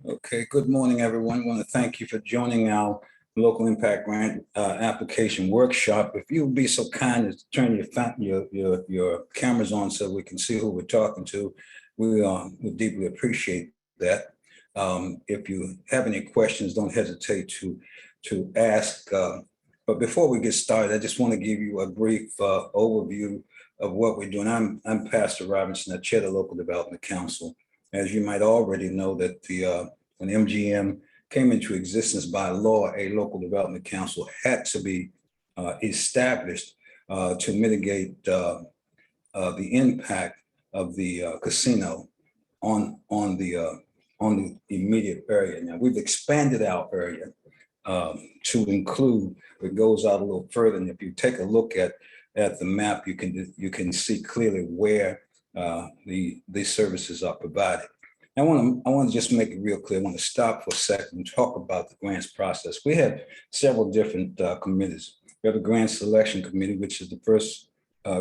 Okay, good morning, everyone. I want to thank you for joining our local impact grant application workshop. If you would be so kind as to turn your cameras on so we can see who we're talking to, we deeply appreciate that. If you have any questions, don't hesitate to ask. But before we get started, I just want to give you a brief overview of what we're doing. I'm Pastor Robinson. I chair the Local Development Council. As you might already know, that when MGM came into existence by law, a local development council had to be established to mitigate the impact of the casino on the immediate area. Now we've expanded our area to include. It goes out a little further, and if you take a look at the map, you can see clearly where these services are provided. I want to just make it real clear. I want to stop for a second and talk about the grants process. We have several different committees. We have a grant selection committee, which is the first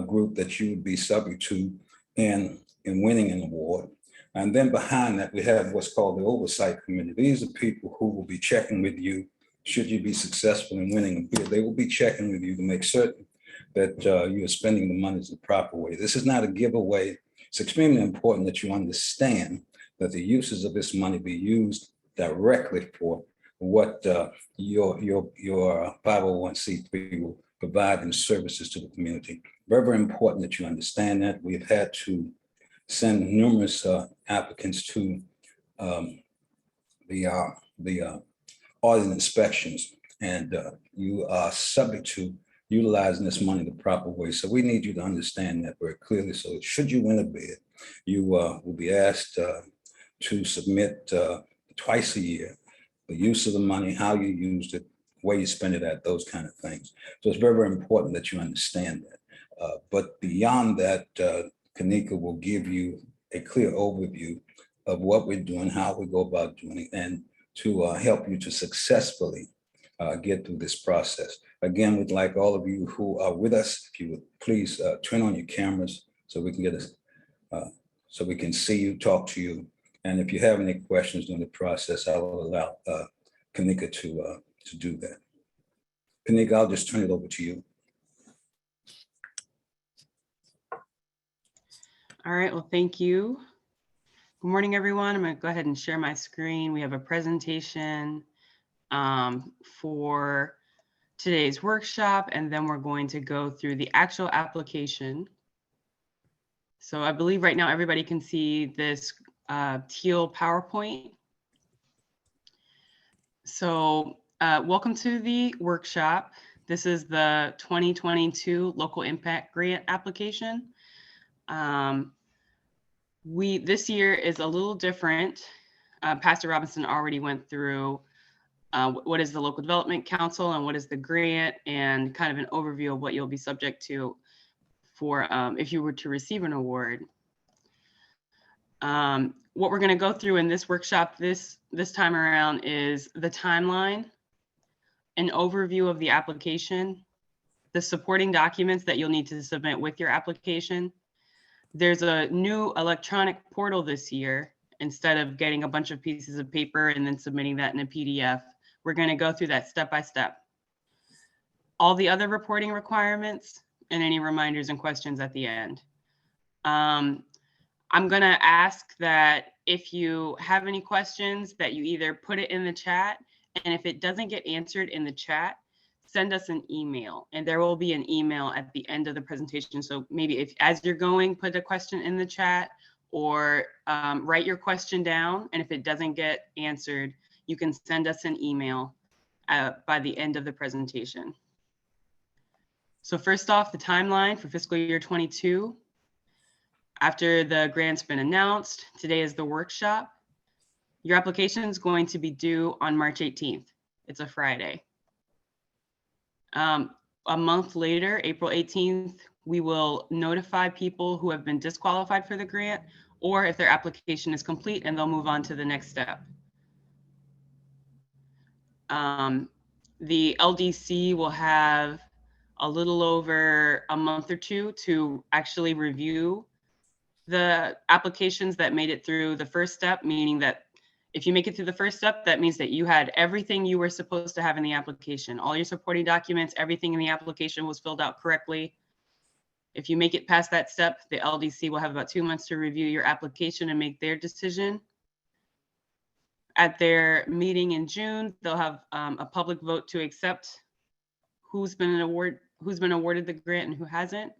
group that you would be subject to in winning an award. And then behind that, we have what's called the oversight committee. These are people who will be checking with you should you be successful in winning a bid. They will be checking with you to make certain that you are spending the monies the proper way. This is not a giveaway. It's extremely important that you understand that the uses of this money be used directly for what your 501c3 will provide in services to the community. Very, very important that you understand that. We've had to send numerous applicants to the audit inspections, and you are subject to utilizing this money the proper way. So we need you to understand that very clearly. So should you win a bid, you will be asked to submit twice a year the use of the money, how you used it, where you spend it at, those kind of things. So it's very, very important that you understand that. But beyond that, Kanika will give you a clear overview of what we're doing, how we go about doing it, and to help you to successfully get through this process. Again, we'd like all of you who are with us, if you would please turn on your cameras so we can get us, so we can see you, talk to you. And if you have any questions during the process, I will allow Kanika to do that. Kanika, I'll just turn it over to you. All right, well, thank you. Good morning, everyone. I'm going to go ahead and share my screen. We have a presentation for today's workshop, and then we're going to go through the actual application. So I believe right now everybody can see this teal PowerPoint. So welcome to the workshop. This is the 2022 Local Impact Grant application. This year is a little different. Pastor Robinson already went through what is the Local Development Council and what is the grant, and kind of an overview of what you'll be subject to for if you were to receive an award. What we're going to go through in this workshop this time around is the timeline, an overview of the application, the supporting documents that you'll need to submit with your application. There's a new electronic portal this year. Instead of getting a bunch of pieces of paper and then submitting that in a PDF, we're going to go through that step by step. All the other reporting requirements and any reminders and questions at the end. I'm going to ask that if you have any questions that you either put it in the chat, and if it doesn't get answered in the chat, send us an email, and there will be an email at the end of the presentation. So maybe if as you're going, put a question in the chat, or write your question down. And if it doesn't get answered, you can send us an email by the end of the presentation. So first off, the timeline for fiscal year 22. After the grant's been announced, today is the workshop. Your application is going to be due on March 18th. It's a Friday. A month later, April 18th, we will notify people who have been disqualified for the grant, or if their application is complete, and they'll move on to the next step. The LDC will have a little over a month or two to actually review the applications that made it through the first step, meaning that If you make it through the first step, that means that you had everything you were supposed to have in the application. All your supporting documents, everything in the application was filled out correctly. If you make it past that step, the LDC will have about 2 months to review your application and make their decision. At their meeting in June, they'll have a public vote to accept who's been awarded the grant and who hasn't.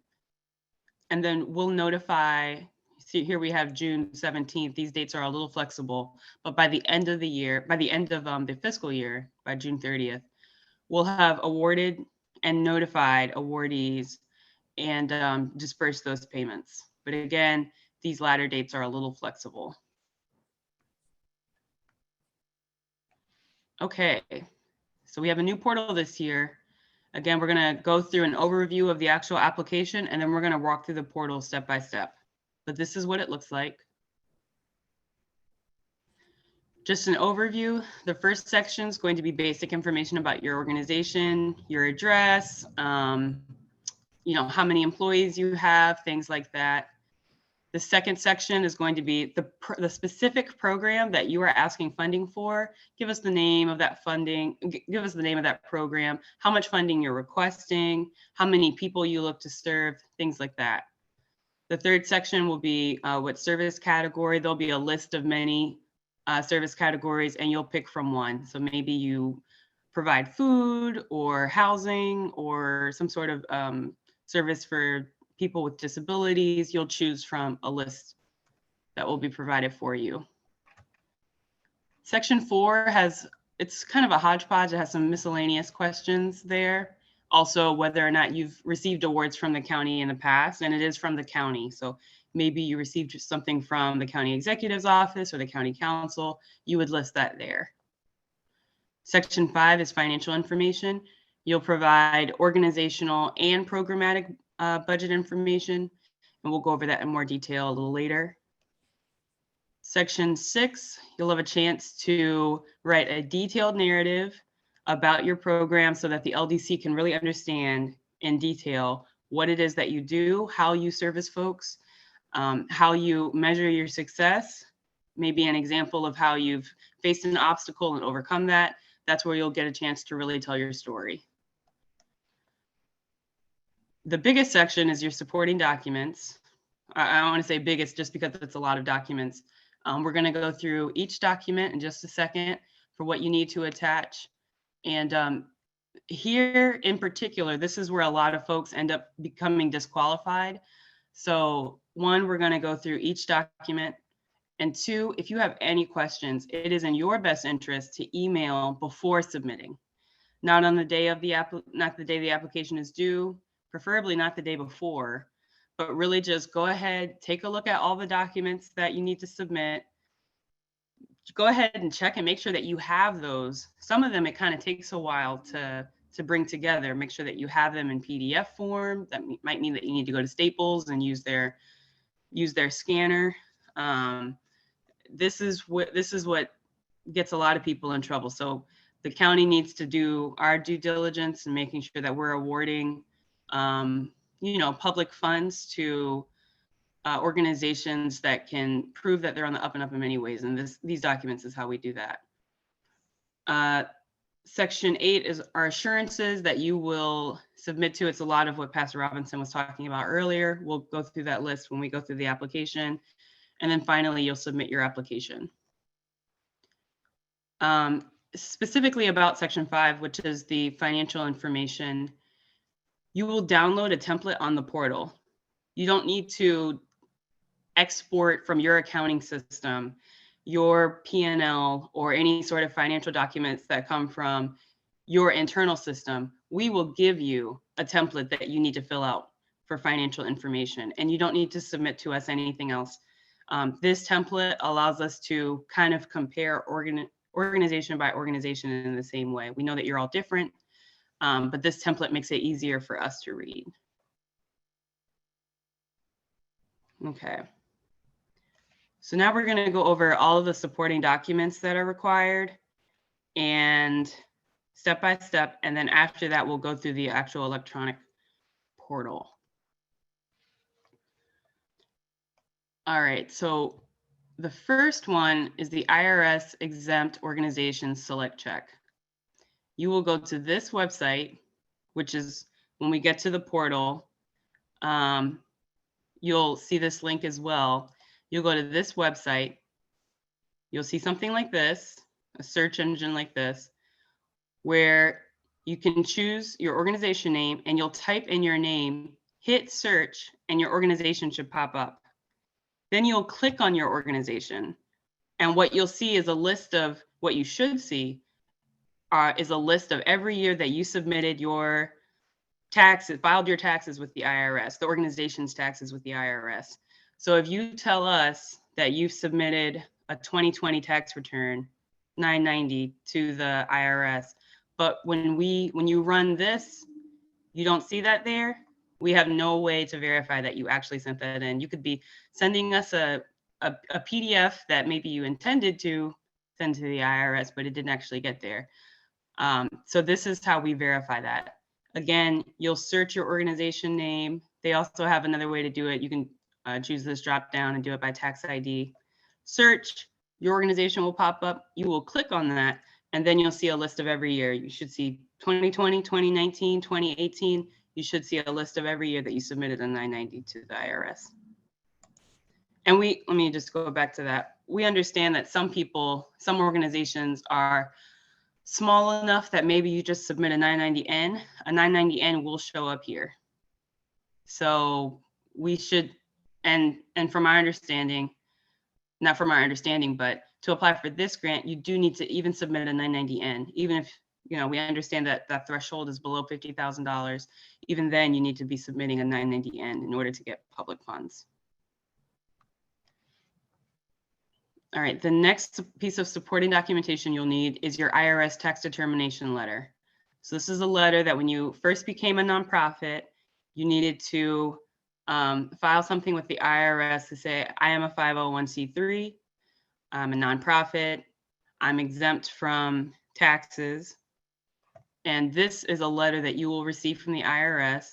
And then we'll notify, see here we have June 17th. These dates are a little flexible, but by the end of the year, by the end of the fiscal year, by June 30th, we'll have awarded and notified awardees and disperse those payments. But again, these latter dates are a little flexible. Okay, so we have a new portal this year. Again, we're going to go through an overview of the actual application, and then we're going to walk through the portal step by step. But this is what it looks like. Just an overview. The first section is going to be basic information about your organization, your address, you know, how many employees you have, things like that. The second section is going to be the specific program that you are asking funding for. Give us the name of that funding, give us the name of that program, how much funding you're requesting, how many people you look to serve, things like that. The third section will be what service category. There'll be a list of many service categories and you'll pick from one. So maybe you provide food or housing or some sort of service for people with disabilities. You'll choose from a list that will be provided for you. Section 4 it's kind of a hodgepodge. It has some miscellaneous questions there. Also, whether or not you've received awards from the county in the past, and it is from the county. So maybe you received something from the county executive's office or the county council, you would list that there. Section 5 is financial information. You'll provide organizational and programmatic budget information, and we'll go over that in more detail a little later. Section 6, you'll have a chance to write a detailed narrative about your program so that the LDC can really understand in detail what it is that you do, how you service folks, how you measure your success, maybe an example of how you've faced an obstacle and overcome that. That's where you'll get a chance to really tell your story. The biggest section is your supporting documents. I don't want to say biggest just because it's a lot of documents. We're going to go through each document in just a second for what you need to attach. And here in particular, this is where a lot of folks end up becoming disqualified. So 1, we're going to go through each document. And 2, if you have any questions, it is in your best interest to email before submitting. Not on the day of not the day the application is due, preferably not the day before, but really just go ahead, take a look at all the documents that you need to submit. Go ahead and check and make sure that you have those. Some of them, it kind of takes a while to bring together. Make sure that you have them in PDF form. That might mean that you need to go to Staples and use their scanner. This is what gets a lot of people in trouble. So the county needs to do our due diligence and making sure that we're awarding, public funds to organizations that can prove that they're on the up and up in many ways. And these documents is how we do that. Section 8 is our assurances that you will submit to. It's a lot of what Pastor Robinson was talking about earlier. We'll go through that list when we go through the application. And then finally, you'll submit your application. Specifically about Section 5, which is the financial information, you will download a template on the portal. You don't need to export from your accounting system your P&L or any sort of financial documents that come from your internal system. We will give you a template that you need to fill out for financial information, and you don't need to submit to us anything else. This template allows us to kind of compare organization by organization in the same way. We know that you're all different, but this template makes it easier for us to read. Okay. So now we're going to go over all of the supporting documents that are required and step by step. And then after that, we'll go through the actual electronic portal. All right. So The first one is the IRS exempt organization select check. You will go to this website, which is when we get to the portal, you'll see this link as well. You'll go to this website. You'll see something like this, a search engine like this, where you can choose your organization name and you'll type in your name, hit search, and your organization should pop up. Then you'll click on your organization. And what you'll see is a list of what you should see is a list of every year that you submitted your taxes, filed your taxes with the IRS, the organization's taxes with the IRS. So if you tell us that you've submitted a 2020 tax return, 990 to the IRS, but when you run this, you don't see that there, we have no way to verify that you actually sent that in. You could be sending us a PDF that maybe you intended to send to the IRS, but it didn't actually get there. So this is how we verify that. Again, you'll search your organization name. They also have another way to do it. You can choose this drop down and do it by tax ID. Search, your organization will pop up. You will click on that, and then you'll see a list of every year. You should see 2020, 2019, 2018. You should see a list of every year that you submitted a 990 to the IRS. And let me just go back to that. We understand that some organizations are small enough that maybe you just submit a 990N. A 990N will show up here. So we should, and from our understanding, not from our understanding, but to apply for this grant, you do need to even submit a 990N, even if, we understand that that threshold is below $50,000. Even then, you need to be submitting a 990N in order to get public funds. All right, the next piece of supporting documentation you'll need is your IRS tax determination letter. So this is a letter that when you first became a nonprofit, you needed to file something with the IRS to say, I am a 501c3, I'm a nonprofit, I'm exempt from taxes. And this is a letter that you will receive from the IRS.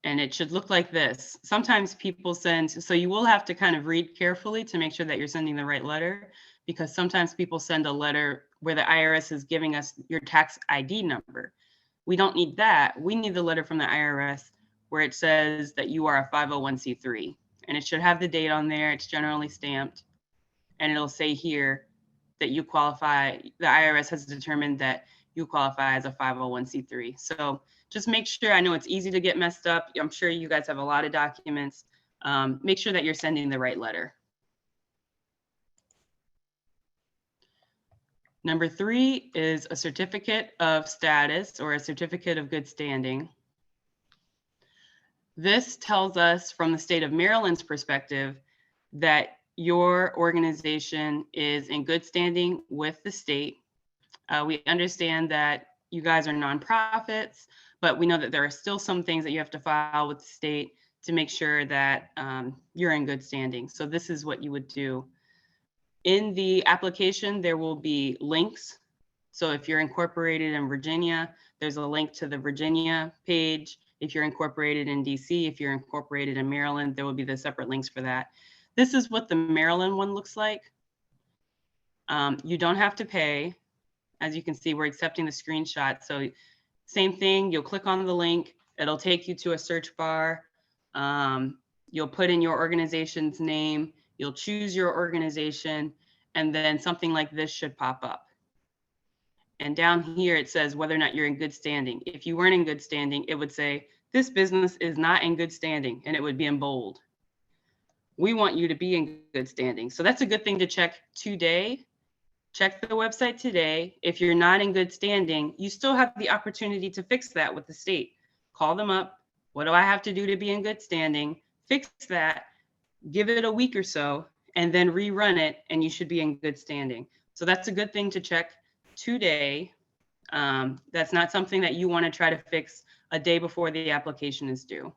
And it should look like this. Sometimes people send, so you will have to kind of read carefully to make sure that you're sending the right letter, because sometimes people send a letter where the IRS is giving us your tax ID number. We don't need that. We need the letter from the IRS where it says that you are a 501c3. And it should have the date on there. It's generally stamped. And it'll say here that you qualify, the IRS has determined that you qualify as a 501c3. So just make sure, I know it's easy to get messed up. I'm sure you guys have a lot of documents. Make sure that you're sending the right letter. Number 3 is a certificate of status or a certificate of good standing. This tells us from the state of Maryland's perspective that your organization is in good standing with the state. We understand that you guys are nonprofits, but we know that there are still some things that you have to file with the state to make sure that you're in good standing. So this is what you would do. In the application, there will be links. So if you're incorporated in Virginia, there's a link to the Virginia page. If you're incorporated in DC, if you're incorporated in Maryland, there will be the separate links for that. This is what the Maryland one looks like. You don't have to pay. As you can see, we're accepting the screenshot. So same thing, you'll click on the link. It'll take you to a search bar. You'll put in your organization's name. You'll choose your organization, and then something like this should pop up. And down here, it says whether or not you're in good standing. If you weren't in good standing, it would say, this business is not in good standing, and it would be in bold. We want you to be in good standing. So that's a good thing to check today. Check the website today. If you're not in good standing, you still have the opportunity to fix that with the state. Call them up. What do I have to do to be in good standing? Fix that, give it a week or so, and then rerun it, and you should be in good standing. So that's a good thing to check today. That's not something that you want to try to fix a day before the application is due.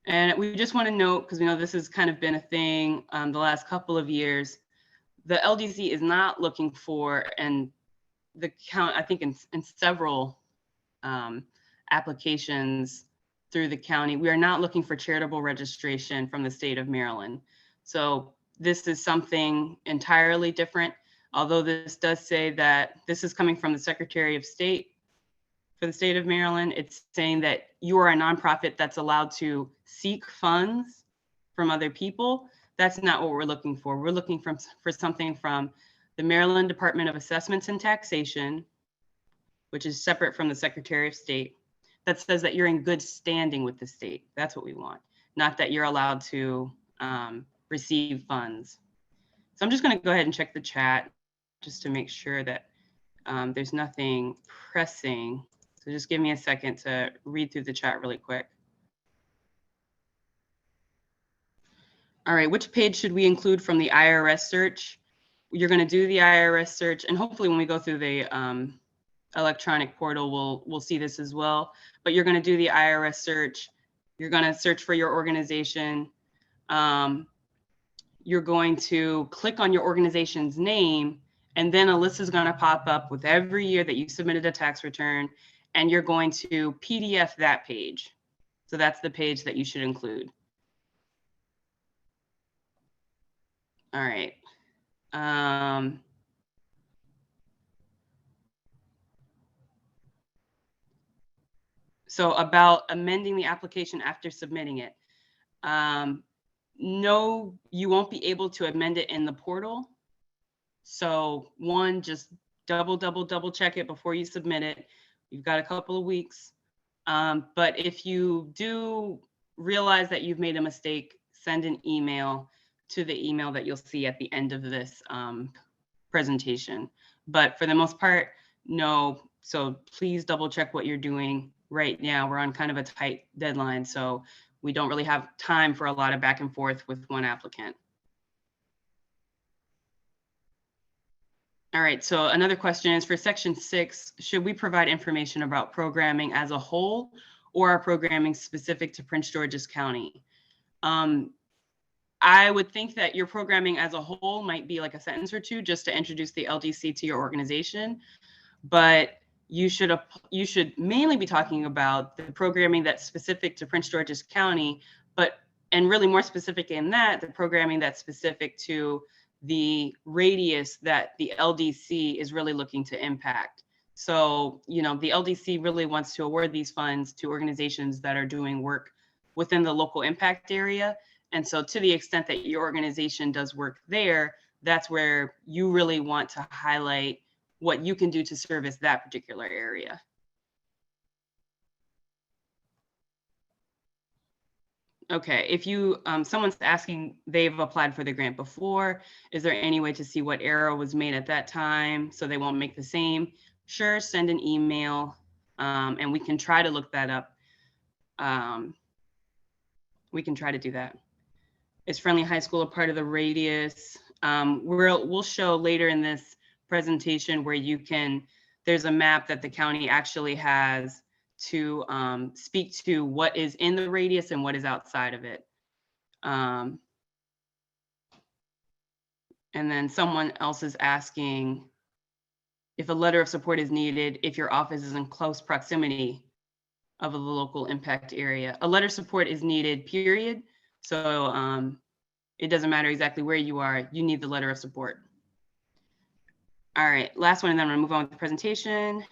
And we just want to note, because we know this has kind of been a thing the last couple of years, the LDC is not looking for, and the count, I think in several applications, through the county. We are not looking for charitable registration from the state of Maryland. So this is something entirely different. Although this does say that this is coming from the Secretary of State for the state of Maryland, it's saying that you are a nonprofit that's allowed to seek funds from other people. That's not what we're looking for. We're looking for something from the Maryland Department of Assessments and Taxation, which is separate from the Secretary of State, that says that you're in good standing with the state. That's what we want, not that you're allowed to receive funds. So I'm just going to go ahead and check the chat just to make sure that there's nothing pressing. So just give me a second to read through the chat really quick. All right, which page should we include from the IRS search? You're going to do the IRS search, and hopefully when we go through the electronic portal, we'll see this as well. But you're going to do the IRS search. You're going to search for your organization. You're going to click on your organization's name, and then a list is going to pop up with every year that you submitted a tax return, and you're going to PDF that page. So that's the page that you should include. All right. So about amending the application after submitting it. No, you won't be able to amend it in the portal. So one, just double check it before you submit it. You've got a couple of weeks. But if you do realize that you've made a mistake, send an email to the email that you'll see at the end of this presentation. But for the most part, no. So please double check what you're doing right now. We're on kind of a tight deadline, so we don't really have time for a lot of back and forth with one applicant. All right, so another question is for section 6, should we provide information about programming as a whole or our programming specific to Prince George's County? I would think that your programming as a whole might be like a sentence or two just to introduce the LDC to your organization, but you should mainly be talking about the programming that's specific to Prince George's County, and really more specific in that, the programming that's specific to the radius that the LDC is really looking to impact. So, the LDC really wants to award these funds to organizations that are doing work within the local impact area. And so to the extent that your organization does work there, that's where you really want to highlight what you can do to service that particular area. Okay, if someone's asking, they've applied for the grant before, is there any way to see what error was made at that time so they won't make the same? Sure, send an email and we can try to look that up. We can try to do that. Is Friendly High School a part of the radius? We'll show later in this presentation where there's a map that the county actually has to speak to what is in the radius and what is outside of it. And then someone else is asking if a letter of support is needed if your office is in close proximity of the local impact area. A letter of support is needed, period. So it doesn't matter exactly where you are, you need the letter of support. All right, last one, and then I'm gonna move on with the presentation.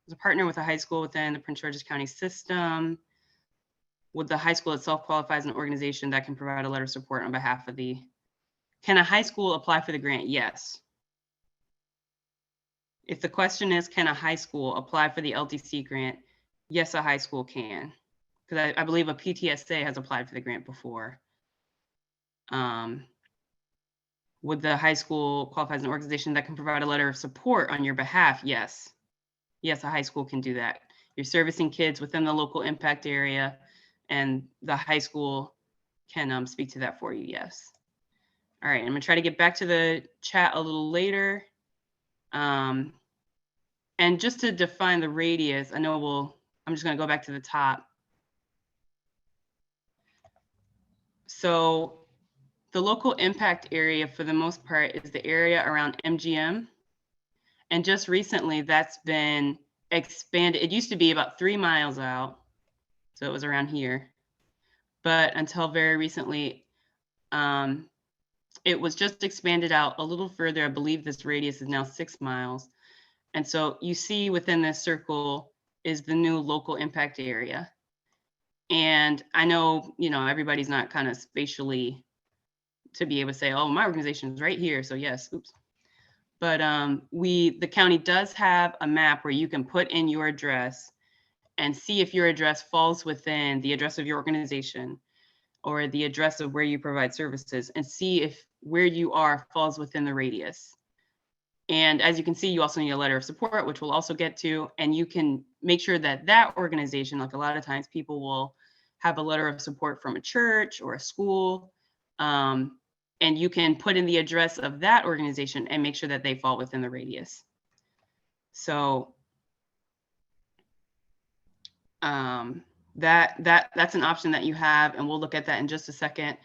As a partner with a high school within the Prince George's County system, would the high school itself qualify as an organization that can provide a letter of support on behalf of can a high school apply for the grant? Yes. If the question is, can a high school apply for the LDC grant? Yes, a high school can. Because I believe a PTSA has applied for the grant before. Would the high school qualify as an organization that can provide a letter of support on your behalf? Yes. Yes, a high school can do that. You're servicing kids within the local impact area, and the high school can speak to that for you, yes. All right, I'm gonna try to get back to the chat a little later. And just to define the radius, I'm just gonna go back to the top. So the local impact area for the most part is the area around MGM. And just recently that's been expanded. It used to be about 3 miles out. So it was around here. But until very recently, it was just expanded out a little further. I believe this radius is now 6 miles. And so you see within this circle is the new local impact area. And I know, everybody's not kind of spatially to be able to say, oh, my organization is right here. So yes, oops. But the county does have a map where you can put in your address and see if your address falls within the address of your organization or the address of where you provide services, and see if where you are falls within the radius. And as you can see, you also need a letter of support, which we'll also get to, and you can make sure that that organization, like a lot of times people will have a letter of support from a church or a school, and you can put in the address of that organization and make sure that they fall within the radius. So that's an option that you have, and we'll look at that in just a second.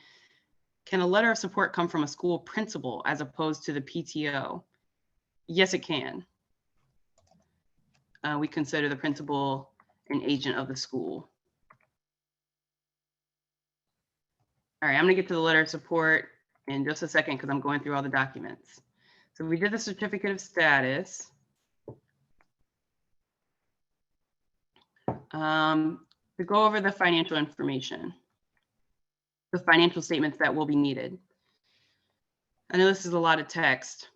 Can a letter of support come from a school principal as opposed to the PTO? Yes, it can. We consider the principal an agent of the school. All right, I'm gonna get to the letter of support in just a second because I'm going through all the documents. So we did the certificate of status. To go over the financial information, the financial statements that will be needed. I know this is a lot of text.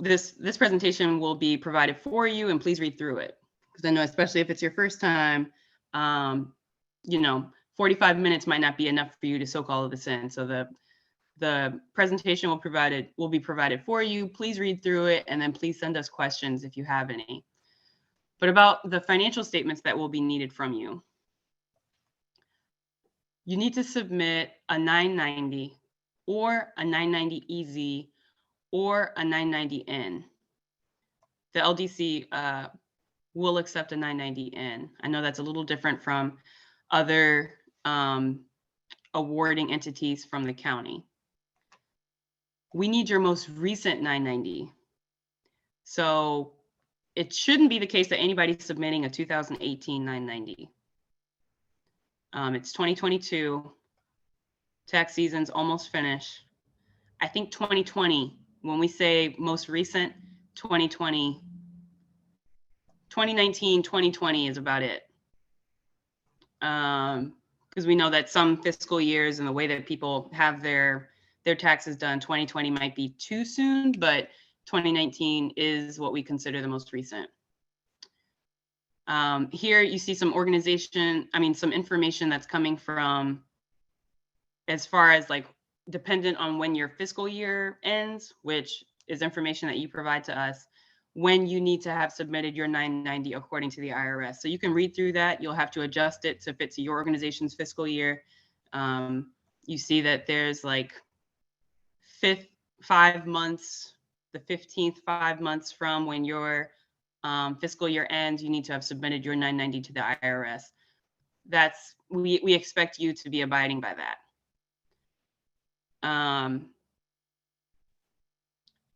This presentation will be provided for you, and please read through it, because I know, especially if it's your first time, 45 minutes might not be enough for you to soak all of this in. So the presentation will be provided for you. Please read through it, and then please send us questions if you have any. But about the financial statements that will be needed from you, you need to submit a 990 or a 990 EZ or a 990N. The LDC will accept a 990N. I know that's a little different from other awarding entities from the county. We need your most recent 990. So it shouldn't be the case that anybody's submitting a 2018 990. It's 2022. Tax season's almost finished. I think 2020, when we say most recent, 2020, 2019, 2020 is about it. Because we know that some fiscal years and the way that people have their taxes done, 2020 might be too soon, but 2019 is what we consider the most recent. Here you see some some information that's coming from, as far as like dependent on when your fiscal year ends, which is information that you provide to us, when you need to have submitted your 990 according to the IRS. So you can read through that. You'll have to adjust it to fit to your organization's fiscal year. You see that there's like 5 months, the 15th 5 months from when your fiscal year ends, you need to have submitted your 990 to the IRS. We expect you to be abiding by that.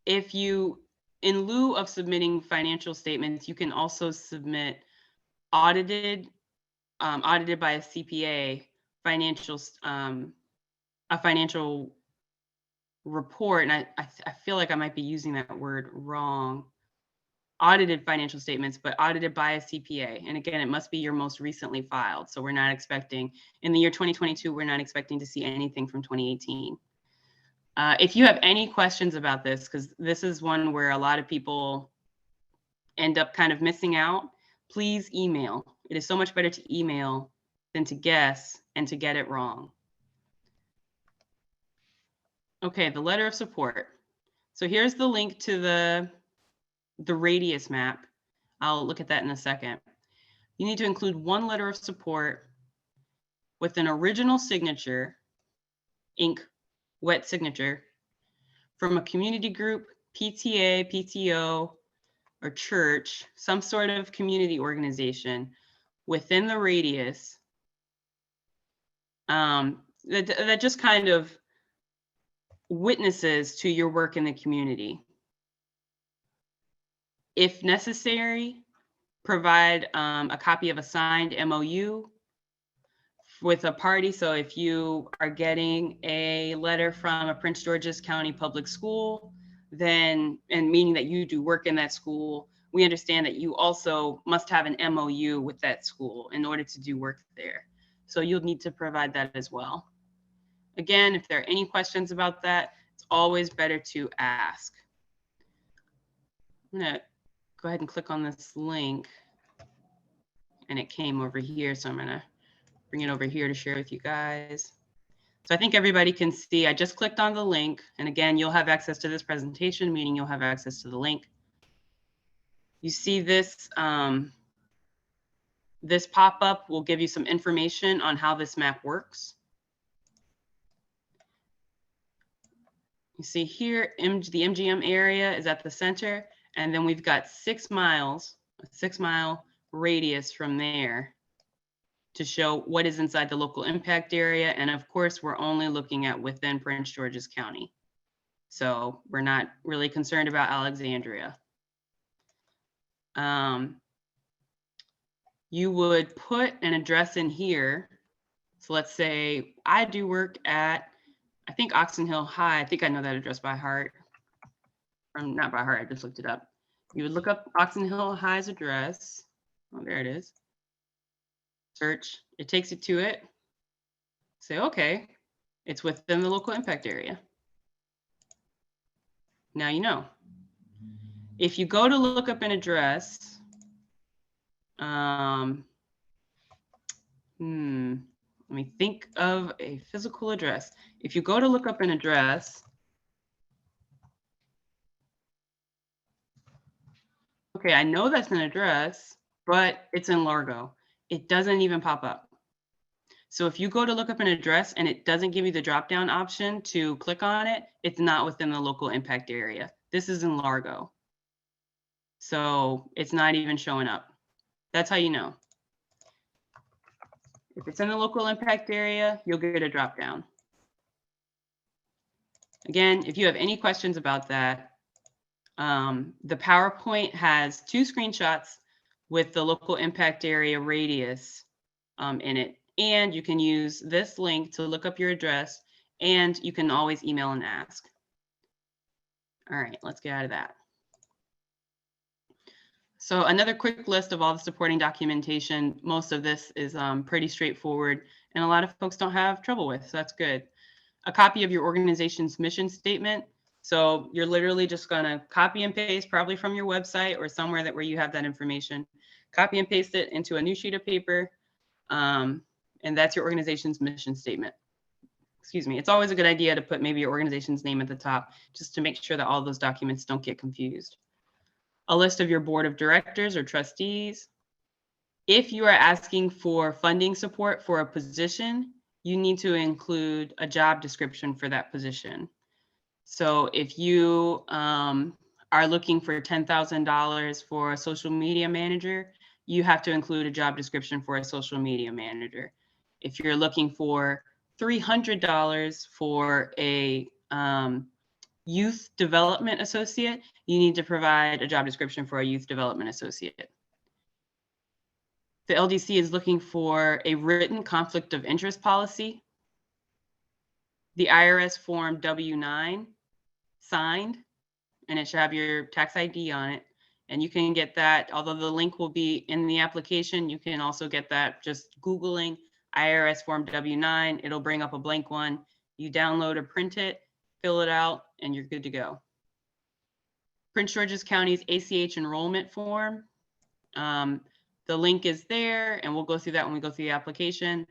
If you, in lieu of submitting financial statements, you can also submit audited by a CPA a financial report. And I feel like I might be using that word wrong. Audited financial statements, but audited by a CPA. And again, it must be your most recently filed. So we're not expecting, in the year 2022, we're not expecting to see anything from 2018. If you have any questions about this, because this is one where a lot of people end up kind of missing out, please email. It is so much better to email than to guess and to get it wrong. Okay, the letter of support. So here's the link to the radius map. I'll look at that in a second. You need to include one letter of support with an original signature, ink, wet signature, from a community group, PTA, PTO, or church, some sort of community organization within the radius that just kind of witnesses to your work in the community. If necessary, provide a copy of a signed MOU with a party. So if you are getting a letter from a Prince George's County Public School, then, and meaning that you do work in that school, we understand that you also must have an MOU with that school in order to do work there. So you'll need to provide that as well. Again, if there are any questions about that, it's always better to ask. I'm gonna go ahead and click on this link, and it came over here. So I'm gonna bring it over here to share with you guys. So I think everybody can see, I just clicked on the link. And again, you'll have access to this presentation, meaning you'll have access to the link. You see this, this pop-up will give you some information on how this map works. You see here, the MGM area is at the center, and then we've got 6 miles, a 6-mile radius from there to show what is inside the local impact area. And of course, we're only looking at within Prince George's County. So we're not really concerned about Alexandria. You would put an address in here. So let's say I do work at, I think Oxon Hill High. I think I know that address by heart. Not by heart, I just looked it up. You would look up Oxon Hill High's address. Oh, there it is. Search, it takes you to it. Say, okay, it's within the local impact area. Now you know. If you go to look up an address, let me think of a physical address. If you go to look up an address, okay, I know that's an address, but it's in Largo. It doesn't even pop up. So if you go to look up an address and it doesn't give you the drop-down option to click on it, it's not within the local impact area. This is in Largo. So it's not even showing up. That's how you know. If it's in the local impact area, you'll get a drop-down. Again, if you have any questions about that, the PowerPoint has 2 screenshots with the local impact area radius in it. And you can use this link to look up your address, and you can always email and ask. All right, let's get out of that. So another quick list of all the supporting documentation. Most of this is pretty straightforward, and a lot of folks don't have trouble with, so that's good. A copy of your organization's mission statement. So you're literally just gonna copy and paste, probably from your website or somewhere where you have that information. Copy and paste it into a new sheet of paper. And that's your organization's mission statement. Excuse me. It's always a good idea to put maybe your organization's name at the top, just to make sure that all those documents don't get confused. A list of your board of directors or trustees. If you are asking for funding support for a position, you need to include a job description for that position. So if you are looking for $10,000 for a social media manager, you have to include a job description for a social media manager. If you're looking for $300 for a youth development associate, you need to provide a job description for a youth development associate. The LDC is looking for a written conflict of interest policy, the IRS form W-9 signed, and it should have your tax ID on it. And you can get that, although the link will be in the application, you can also get that just Googling IRS form W-9. It'll bring up a blank one. You download or print it, fill it out, and you're good to go. Prince George's County's ACH enrollment form. The link is there, and we'll go through that when we go through the application.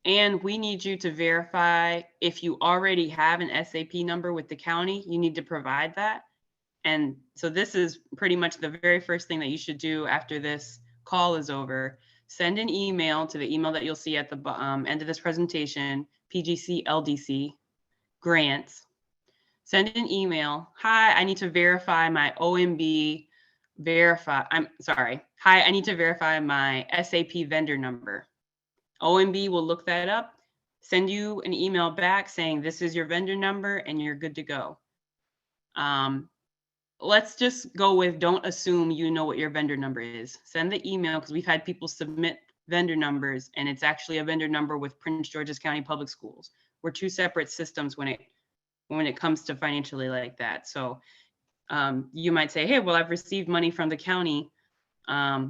And we need you to verify if you already have an SAP number with the county, you need to provide that. And so this is pretty much the very first thing that you should do after this call is over. Send an email to the email that you'll see at the end of this presentation, PGC LDC grants. Send an email. Hi, I need to verify my OMB Hi, I need to verify my SAP vendor number. OMB will look that up, send you an email back saying this is your vendor number and you're good to go. let's just go with, don't assume you know what your vendor number is. Send the email, because we've had people submit vendor numbers and it's actually a vendor number with Prince George's County Public Schools. We're two separate systems when it comes to financially like that. So you might say, hey, well, I've received money from the county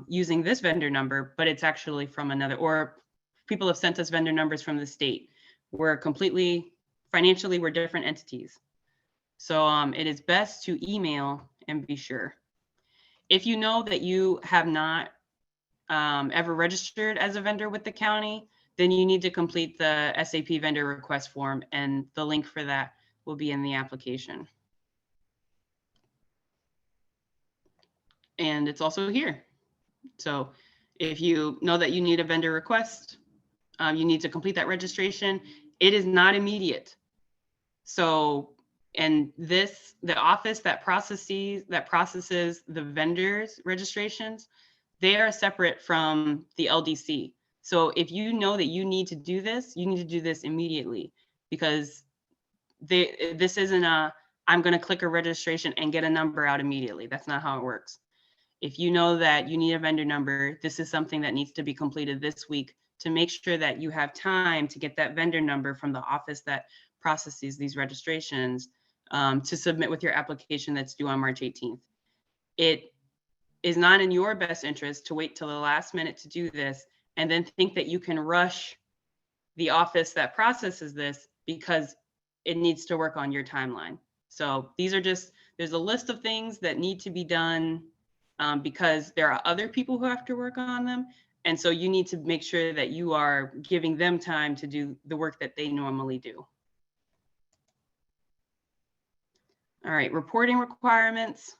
using this vendor number, but it's actually from another, or people have sent us vendor numbers from the state. We're completely, financially, we're different entities. So it is best to email and be sure. If you know that you have not ever registered as a vendor with the county, then you need to complete the SAP vendor request form, and the link for that will be in the application. And it's also here. So if you know that you need a vendor request, you need to complete that registration. It is not immediate. So, and this, the office that processes the vendors registrations, they are separate from the LDC. So if you know that you need to do this, you need to do this immediately, because this isn't a, I'm going to click a registration and get a number out immediately. That's not how it works. If you know that you need a vendor number, this is something that needs to be completed this week to make sure that you have time to get that vendor number from the office that processes these registrations to submit with your application that's due on March 18th. It is not in your best interest to wait till the last minute to do this and then think that you can rush the office that processes this because it needs to work on your timeline. So these are just, there's a list of things that need to be done because there are other people who have to work on them. And so you need to make sure that you are giving them time to do the work that they normally do. All right, reporting requirements.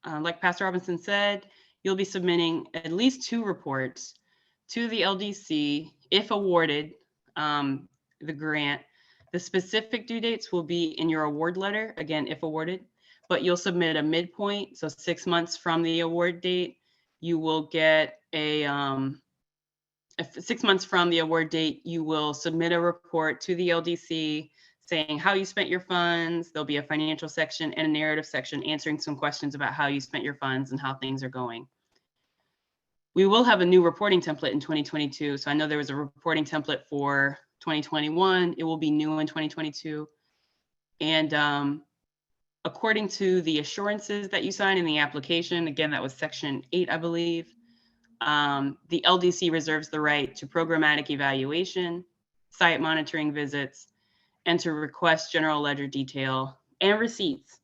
Like Pastor Robinson said, you'll be submitting at least 2 reports to the LDC if awarded the grant. The specific due dates will be in your award letter, again, if awarded, but you'll submit a midpoint. So 6 months from the award date, you will get a, 6 months from the award date, you will submit a report to the LDC saying how you spent your funds. There'll be a financial section and a narrative section answering some questions about how you spent your funds and how things are going. We will have a new reporting template in 2022. So I know there was a reporting template for 2021. It will be new in 2022. And according to the assurances that you sign in the application, again, that was section 8, I believe, the LDC reserves the right to programmatic evaluation, site monitoring visits, and to request general ledger detail and receipts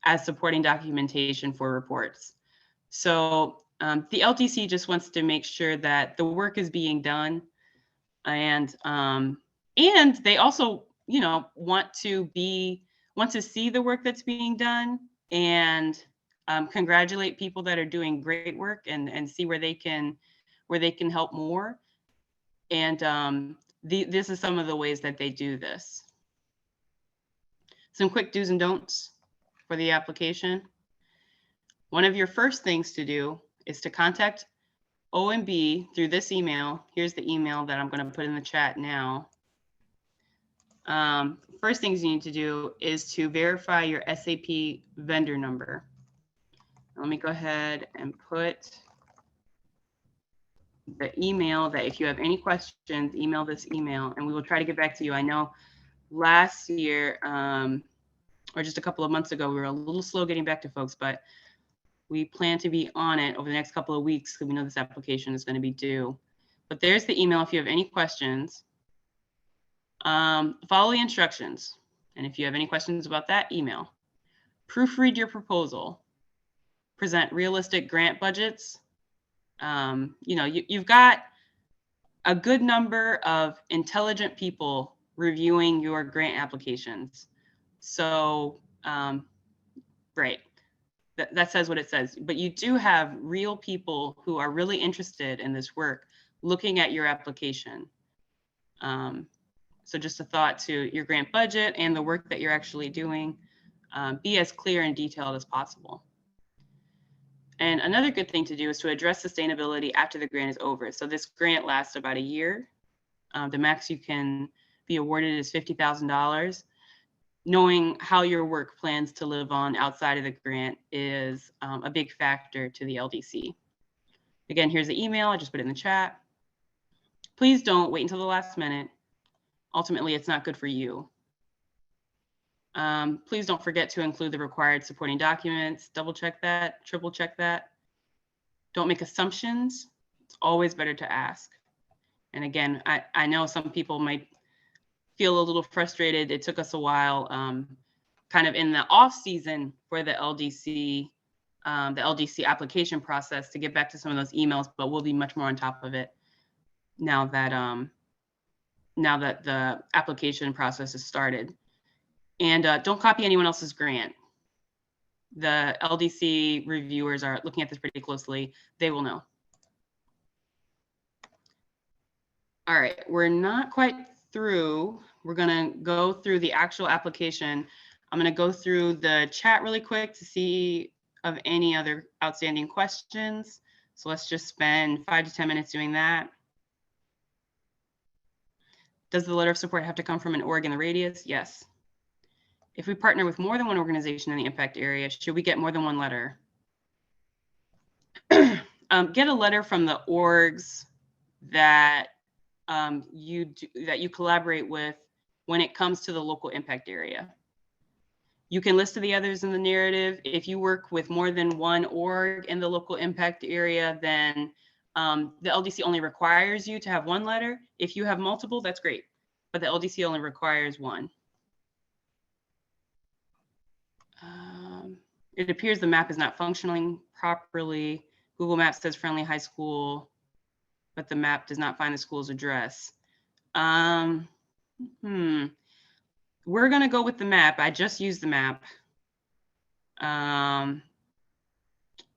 as supporting documentation for reports. So the LDC just wants to make sure that the work is being done, and they also, you know, want to see the work that's being done and congratulate people that are doing great work and see where they can help more. And this is some of the ways that they do this. Some quick do's and don'ts for the application. One of your first things to do is to contact OMB through this email. Here's the email that I'm going to put in the chat now. First things you need to do is to verify your SAP vendor number. Let me go ahead and put the email that if you have any questions, email this email and we will try to get back to you. I know last year, or just a couple of months ago, we were a little slow getting back to folks, but we plan to be on it over the next couple of weeks because we know this application is going to be due. But there's the email if you have any questions. Follow the instructions. And if you have any questions about that, email. Proofread your proposal. Present realistic grant budgets. You know, you've got a good number of intelligent people reviewing your grant applications. So, great. That says what it says. But you do have real people who are really interested in this work looking at your application. So just a thought to your grant budget and the work that you're actually doing. Be as clear and detailed as possible. And another good thing to do is to address sustainability after the grant is over. So this grant lasts about a year. The max you can be awarded is $50,000. knowing how your work plans to live on outside of the grant is a big factor to the LDC. Again, here's the email. I just put it in the chat. Please don't wait until the last minute. Ultimately, it's not good for you. Please don't forget to include the required supporting documents. Double check that, triple check that. Don't make assumptions. It's always better to ask. And again, I know some people might feel a little frustrated. It took us a while, kind of in the off season for the LDC application process to get back to some of those emails, but we'll be much more on top of it now that the application process has started. And don't copy anyone else's grant. The LDC reviewers are looking at this pretty closely. They will know. All right, we're not quite through. We're gonna go through the actual application. I'm gonna go through the chat really quick to see of any other outstanding questions. So let's just spend 5 to 10 minutes doing that. Does the letter of support have to come from an org in the radius? Yes. If we partner with more than one organization in the impact area, should we get more than one letter? Get a letter from the orgs that you collaborate with when it comes to the local impact area. You can list the others in the narrative. If you work with more than one org in the local impact area, then the LDC only requires you to have one letter. If you have multiple, that's great, but the LDC only requires one. It appears the map is not functioning properly. Google Maps says Friendly High School, but the map does not find the school's address. We're gonna go with the map. I just used the map.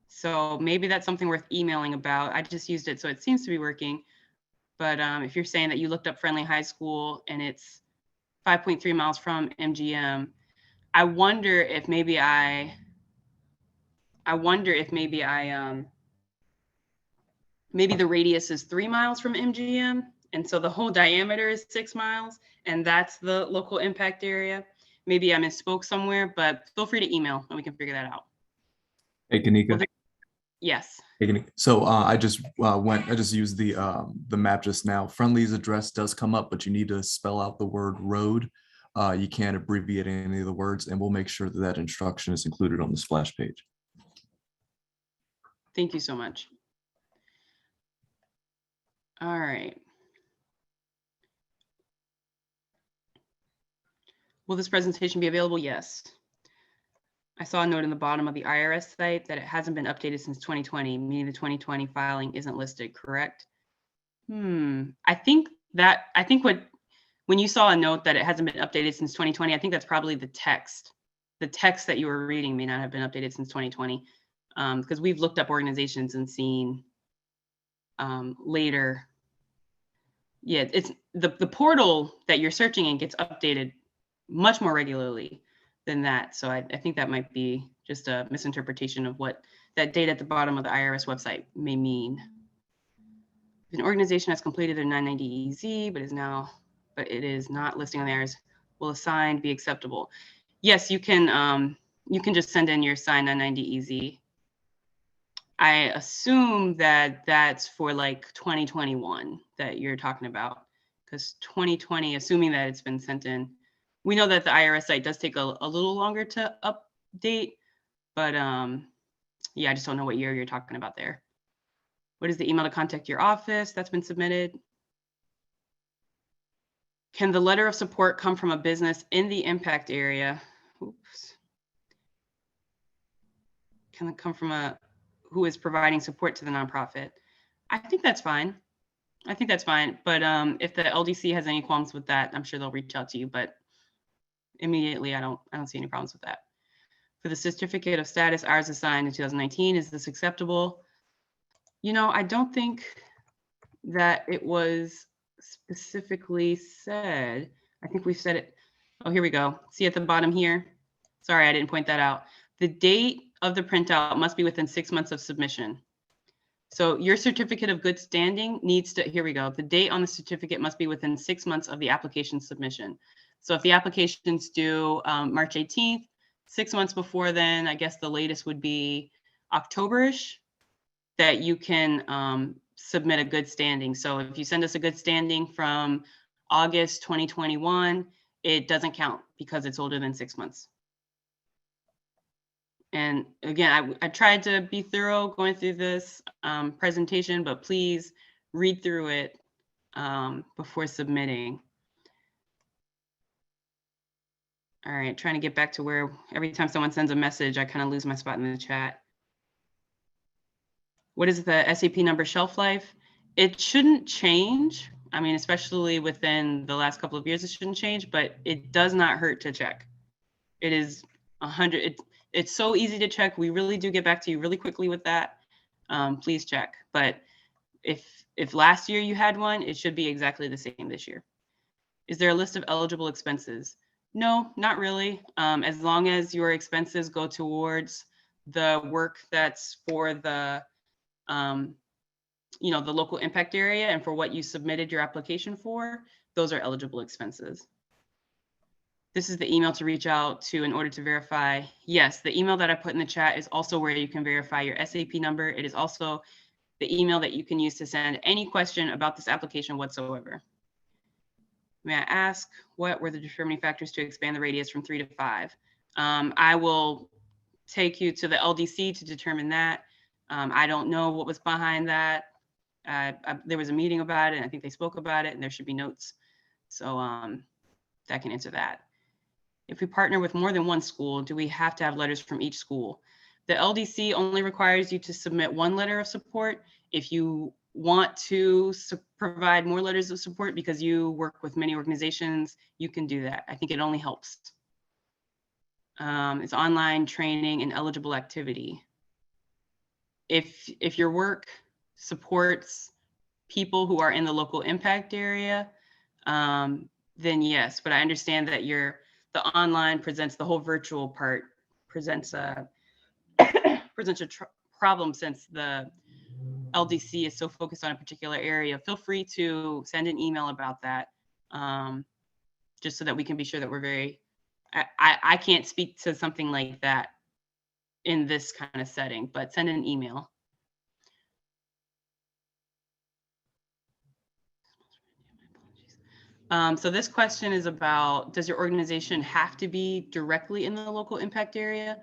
So maybe that's something worth emailing about. I just used it, so it seems to be working. But if you're saying that you looked up Friendly High School and it's 5.3 miles from MGM, I wonder if maybe maybe the radius is 3 miles from MGM. And so the whole diameter is 6 miles, and that's the local impact area. Maybe I misspoke somewhere, but feel free to email and we can figure that out. Hey, Kanika. Yes. Hey, Kanika. So I just used the map just now. Friendly's address does come up, but you need to spell out the word road. You can't abbreviate any of the words, and we'll make sure that that instruction is included on the splash page. Thank you so much. All right. Will this presentation be available? Yes. I saw a note in the bottom of the IRS site that it hasn't been updated since 2020, meaning the 2020 filing isn't listed, correct? When you saw a note that it hasn't been updated since 2020, I think that's probably the text. The text that you were reading may not have been updated since 2020, because we've looked up organizations and seen later. Yeah, it's the portal that you're searching in gets updated much more regularly than that. So I think that might be just a misinterpretation of what that date at the bottom of the IRS website may mean. If an organization has completed their 990 EZ, but it is not listing on the IRS, will a sign be acceptable? Yes, you can just send in your signed 990 EZ. I assume that that's for like 2021 that you're talking about, because 2020, assuming that it's been sent in, we know that the IRS site does take a little longer to update, but yeah, I just don't know what year you're talking about there. What is the email to contact your office? That's been submitted. Can the letter of support come from a business in the impact area? Oops. Can it come from who is providing support to the nonprofit? I think that's fine. But if the LDC has any qualms with that, I'm sure they'll reach out to you, but immediately I don't see any problems with that. For the certificate of status, ours assigned in 2019, is this acceptable? I don't think that it was specifically said. I think we've said it. Oh, here we go. See at the bottom here? Sorry, I didn't point that out. The date of the printout must be within 6 months of submission. So your certificate of good standing needs to, here we go. The date on the certificate must be within 6 months of the application submission. So if the application's due March 18th, 6 months before then, I guess the latest would be October-ish, that you can submit a good standing. So if you send us a good standing from August 2021, it doesn't count because it's older than 6 months. And again, I tried to be thorough going through this presentation, but please read through it before submitting. All right, trying to get back to where every time someone sends a message, I kind of lose my spot in the chat. What is the SAP number shelf life? It shouldn't change. I mean, especially within the last couple of years, it shouldn't change, but it does not hurt to check. It is 100. It's so easy to check. We really do get back to you really quickly with that. Please check. But if last year you had one, it should be exactly the same this year. Is there a list of eligible expenses? No, not really. As long as your expenses go towards the work that's for the the local impact area and for what you submitted your application for, those are eligible expenses. This is the email to reach out to in order to verify. Yes, the email that I put in the chat is also where you can verify your SAP number. It is also the email that you can use to send any question about this application whatsoever. May I ask, what were the determining factors to expand the radius from 3 to 5? I will take you to the LDC to determine that. I don't know what was behind that. There was a meeting about it, and I think they spoke about it, and there should be notes. So that can answer that. If we partner with more than one school, do we have to have letters from each school? The LDC only requires you to submit one letter of support. If you want to provide more letters of support because you work with many organizations, you can do that. I think it only helps. It's online training and eligible activity. If your work supports people who are in the local impact area, then yes, but I understand that the online presents, the whole virtual part presents a problem since the LDC is so focused on a particular area. Feel free to send an email about that, just so that we can be sure that we're very, I can't speak to something like that in this kind of setting, but send an email. So this question is about, does your organization have to be directly in the local impact area?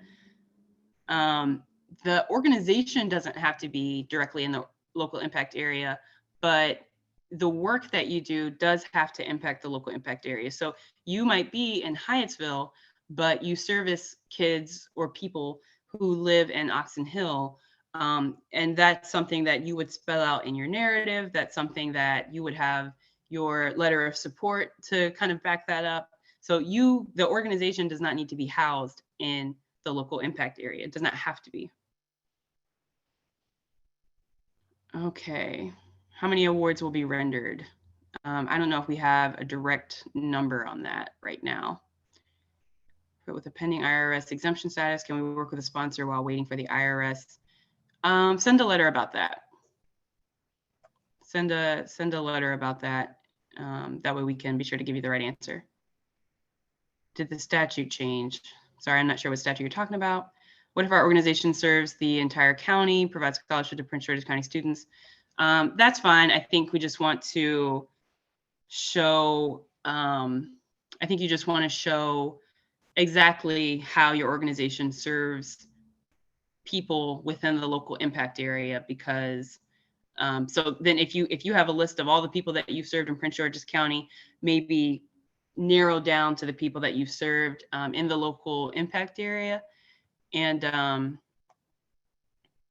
The organization doesn't have to be directly in the local impact area, but the work that you do does have to impact the local impact area. So you might be in Hyattsville, but you service kids or people who live in Oxon Hill. And that's something that you would spell out in your narrative. That's something that you would have your letter of support to kind of back that up. So the organization does not need to be housed in the local impact area. It does not have to be. Okay, how many awards will be rendered? I don't know if we have a direct number on that right now. But with a pending IRS exemption status, can we work with a sponsor while waiting for the IRS? Send a letter about that. Send a letter about that. That way we can be sure to give you the right answer. Did the statute change? Sorry, I'm not sure what statute you're talking about. What if our organization serves the entire county, provides scholarship to Prince George's County students? That's fine. I think we just want to show, I think you just want to show exactly how your organization serves people within the local impact area, because so then if you have a list of all the people that you've served in Prince George's County, maybe narrow down to the people that you've served in the local impact area. And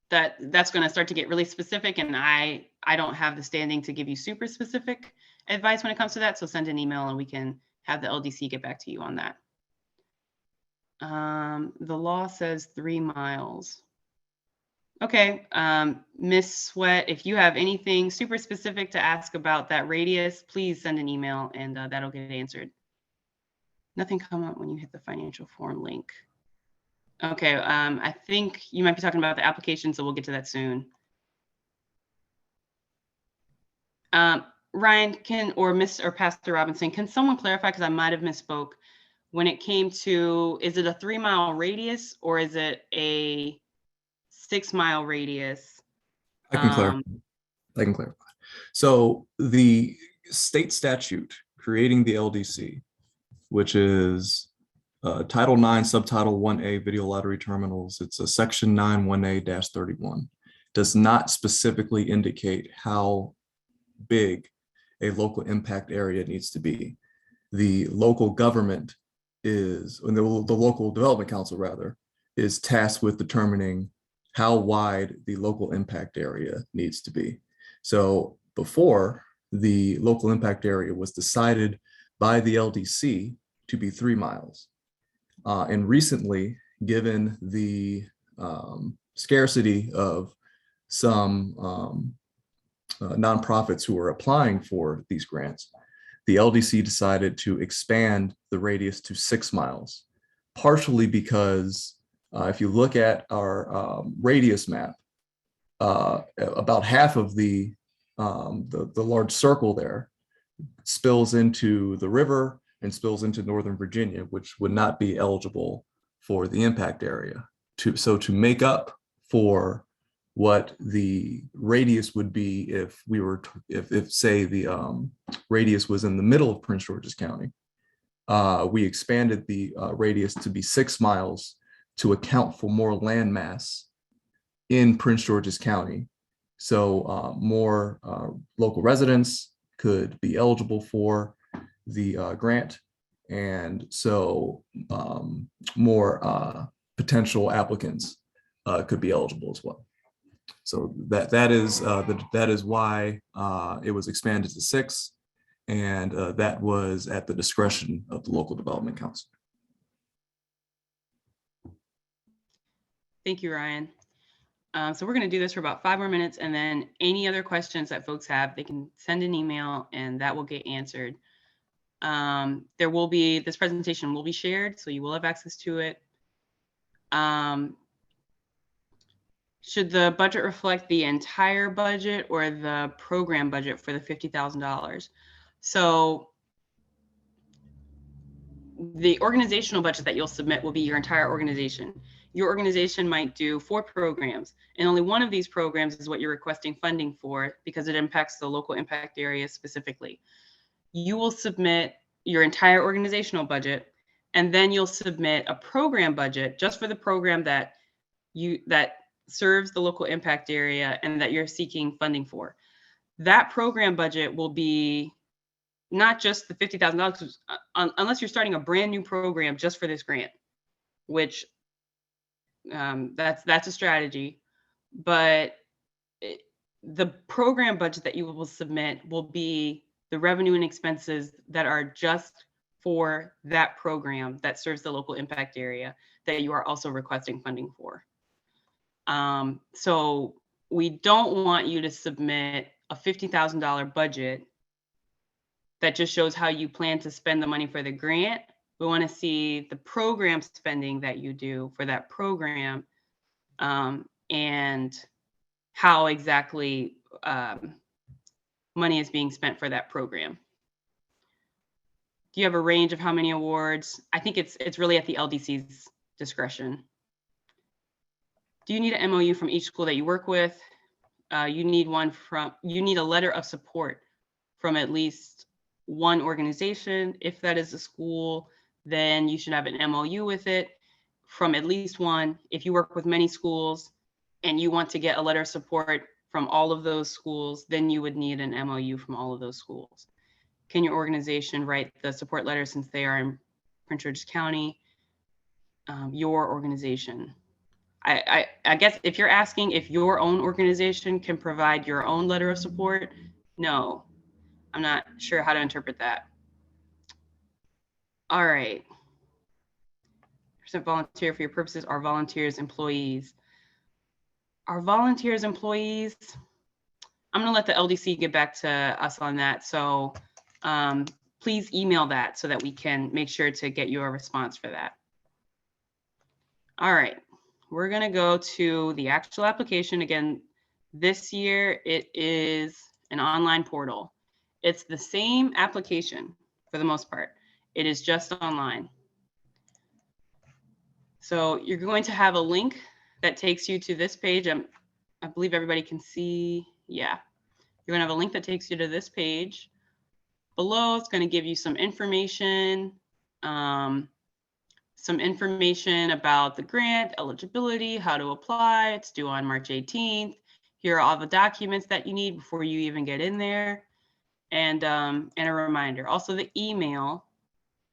that's going to start to get really specific, and I don't have the standing to give you super specific advice when it comes to that. So send an email and we can have the LDC get back to you on that. The law says 3 miles. Okay, Miss Sweat, if you have anything super specific to ask about that radius, please send an email and that'll get answered. Nothing come up when you hit the financial form link. Okay, I think you might be talking about the application, so we'll get to that soon. Ryan, or Pastor Robinson, can someone clarify, because I might have misspoke, when it came to, is it a 3-mile radius or is it a 6-mile radius? I can clarify. I can clarify. So the state statute creating the LDC, which is Title 9, Subtitle 1A, Video Lottery Terminals, it's a Section 9 1A-31, does not specifically indicate how big a local impact area needs to be. The local government is, and the local development council rather, is tasked with determining how wide the local impact area needs to be. So before, the local impact area was decided by the LDC to be 3 miles. And recently, given the scarcity of some nonprofits who are applying for these grants, the LDC decided to expand the radius to 6 miles, partially because if you look at our radius map, about half of the large circle there spills into the river and spills into Northern Virginia, which would not be eligible for the impact area. So to make up for what the radius would be if we were, if say the radius was in the middle of Prince George's County, we expanded the radius to be 6 miles to account for more land mass in Prince George's County. So more local residents could be eligible for the grant. And so more potential applicants could be eligible as well. So that is why it was expanded to 6, and that was at the discretion of the local development council. Thank you, Ryan. So we're going to do this for about 5 more minutes, and then any other questions that folks have, they can send an email and that will get answered. This presentation will be shared, so you will have access to it. Should the budget reflect the entire budget or the program budget for the $50,000? So the organizational budget that you'll submit will be your entire organization. Your organization might do 4 programs, and only one of these programs is what you're requesting funding for because it impacts the local impact area specifically. You will submit your entire organizational budget, and then you'll submit a program budget just for the program that serves the local impact area and that you're seeking funding for. That program budget will be not just the $50,000, unless you're starting a brand new program just for this grant, which that's a strategy. But the program budget that you will submit will be the revenue and expenses that are just for that program that serves the local impact area that you are also requesting funding for. So we don't want you to submit a $50,000 budget that just shows how you plan to spend the money for the grant. We want to see the program spending that you do for that program, and how exactly money is being spent for that program. Do you have a range of how many awards? I think it's really at the LDC's discretion. Do you need an MOU from each school that you work with? You need a letter of support from at least one organization. If that is a school, then you should have an MOU with it from at least one. If you work with many schools and you want to get a letter of support from all of those schools, then you would need an MOU from all of those schools. Can your organization write the support letter since they are in Prince George's County? Your organization. I guess if you're asking if your own organization can provide your own letter of support, no, I'm not sure how to interpret that. All right. % volunteer for your purposes are volunteers, employees. Are volunteers employees? I'm gonna let the LDC get back to us on that. So please email that so that we can make sure to get you a response for that. All right. We're going to go to the actual application. Again, this year it is an online portal. It's the same application for the most part. It is just online. So you're going to have a link that takes you to this page. I believe everybody can see. Yeah. You're going to have a link that takes you to this page. Below, it's going to give you some information about the grant, eligibility, how to apply. It's due on March 18th. Here are all the documents that you need before you even get in there. And a reminder. Also the email,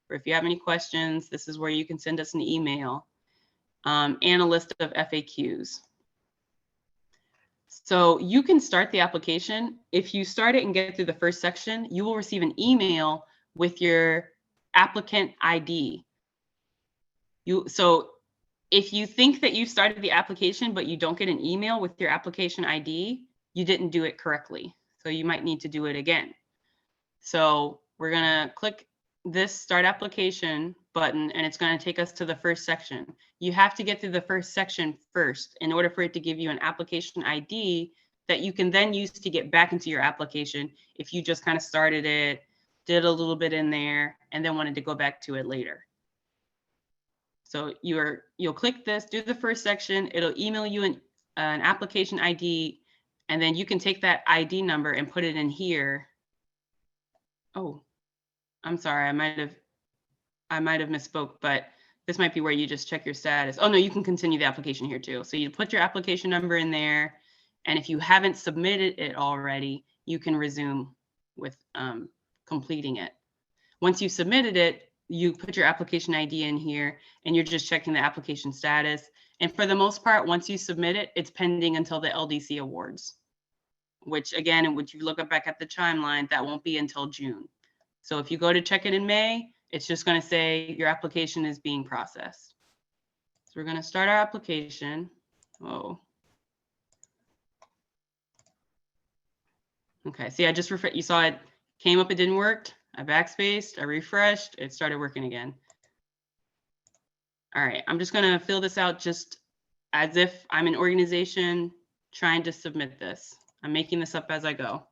or if you have any questions, this is where you can send us an email, and a list of FAQs. So you can start the application. If you start it and get through the first section, you will receive an email with your applicant ID. So if you think that you started the application, but you don't get an email with your application ID, you didn't do it correctly. So you might need to do it again. So we're gonna click this start application button, and it's gonna take us to the first section. You have to get through the first section first in order for it to give you an application ID that you can then use to get back into your application if you just kind of started it, did a little bit in there, and then wanted to go back to it later. So you'll click this, do the first section, it'll email you an application ID, and then you can take that ID number and put it in here. Oh, I'm sorry, I might have misspoke, but this might be where you just check your status. Oh no, you can continue the application here too. So you put your application number in there, and if you haven't submitted it already, you can resume with completing it. Once you've submitted it, you put your application ID in here, and you're just checking the application status. And for the most part, once you submit it, it's pending until the LDC awards, which again, would you look up back at the timeline, that won't be until June. So if you go to check it in May, it's just going to say your application is being processed. So we're going to start our application. Oh. Okay, see, I just you saw it came up, it didn't work. I backspaced, I refreshed, it started working again. All right, I'm just going to fill this out just as if I'm an organization trying to submit this. I'm making this up as I go.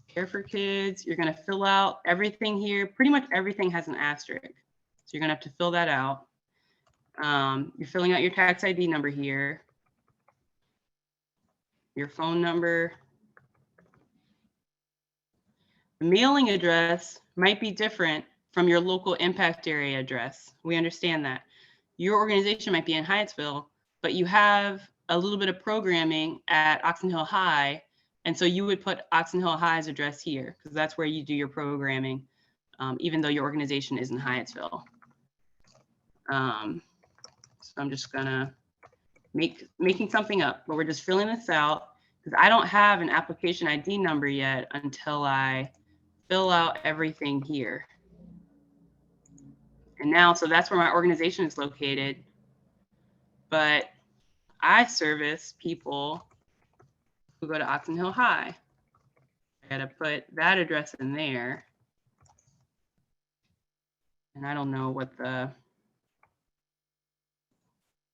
Care for Kids, you're going to fill out everything here. Pretty much everything has an asterisk. So you're going to have to fill that out. You're filling out your tax ID number here, your phone number. The mailing address might be different from your local impact area address. We understand that. Your organization might be in Hyattsville, but you have a little bit of programming at Oxon Hill High. And so you would put Oxon Hill High's address here because that's where you do your programming, even though your organization is in Hyattsville. So I'm just gonna making something up, but we're just filling this out because I don't have an application ID number yet until I fill out everything here. And now, so that's where my organization is located, but I service people who go to Oxon Hill High. I gotta put that address in there. And I don't know what the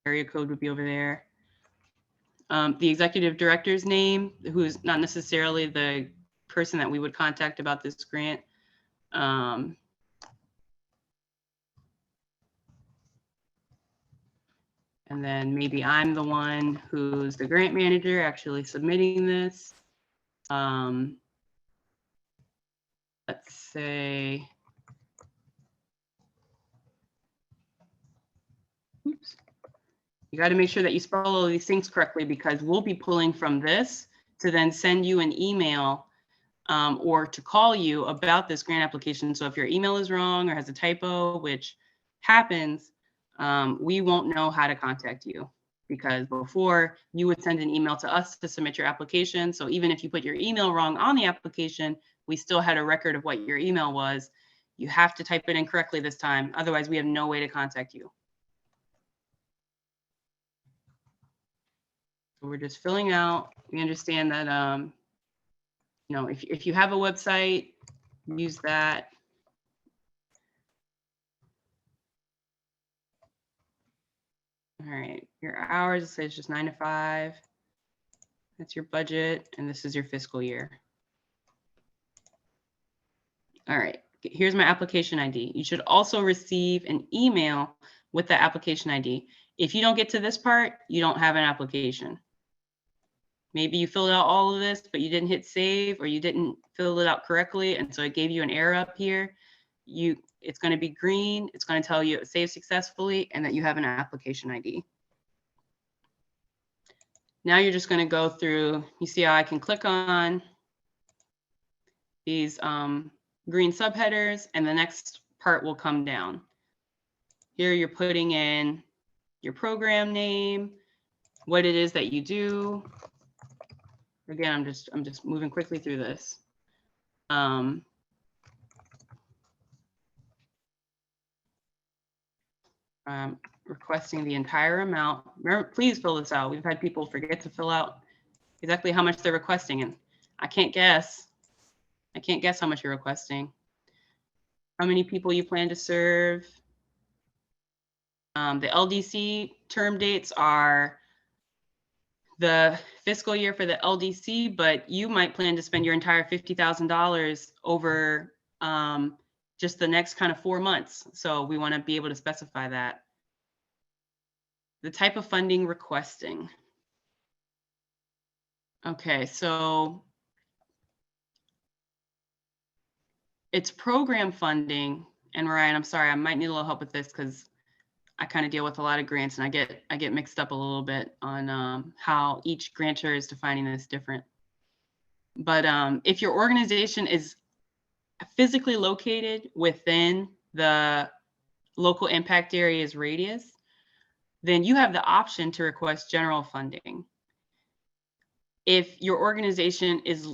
area code would be over there. The executive director's name, who's not necessarily the person that we would contact about this grant. And then maybe I'm the one who's the grant manager actually submitting this. Let's say, oops. You got to make sure that you spell all these things correctly because we'll be pulling from this to then send you an email or to call you about this grant application. So if your email is wrong or has a typo, which happens, we won't know how to contact you because before you would send an email to us to submit your application. So even if you put your email wrong on the application, we still had a record of what your email was. You have to type it in correctly this time. Otherwise, we have no way to contact you. So we're just filling out. We understand that, you know, if you have a website, use that. All right, your hours, it says just 9 to 5. That's your budget, and this is your fiscal year. All right, here's my application ID. You should also receive an email with the application ID. If you don't get to this part, you don't have an application. Maybe you filled out all of this, but you didn't hit save or you didn't fill it out correctly. And so it gave you an error up here. It's going to be green. It's going to tell you it saved successfully and that you have an application ID. Now you're just going to go through, you see how I can click on these green subheaders and the next part will come down. Here you're putting in your program name, what it is that you do. Again, I'm just moving quickly through this. Requesting the entire amount. Remember, please fill this out. We've had people forget to fill out exactly how much they're requesting, and I can't guess. I can't guess how much you're requesting. How many people you plan to serve. The LDC term dates are the fiscal year for the LDC, but you might plan to spend your entire $50,000 over just the next kind of 4 months. So we want to be able to specify that. The type of funding requesting. Okay, so it's program funding. And Ryan, I'm sorry, I might need a little help with this because I kind of deal with a lot of grants and I get mixed up a little bit on how each grantor is defining this different. But if your organization is physically located within the local impact area's radius, then you have the option to request general funding. If your organization is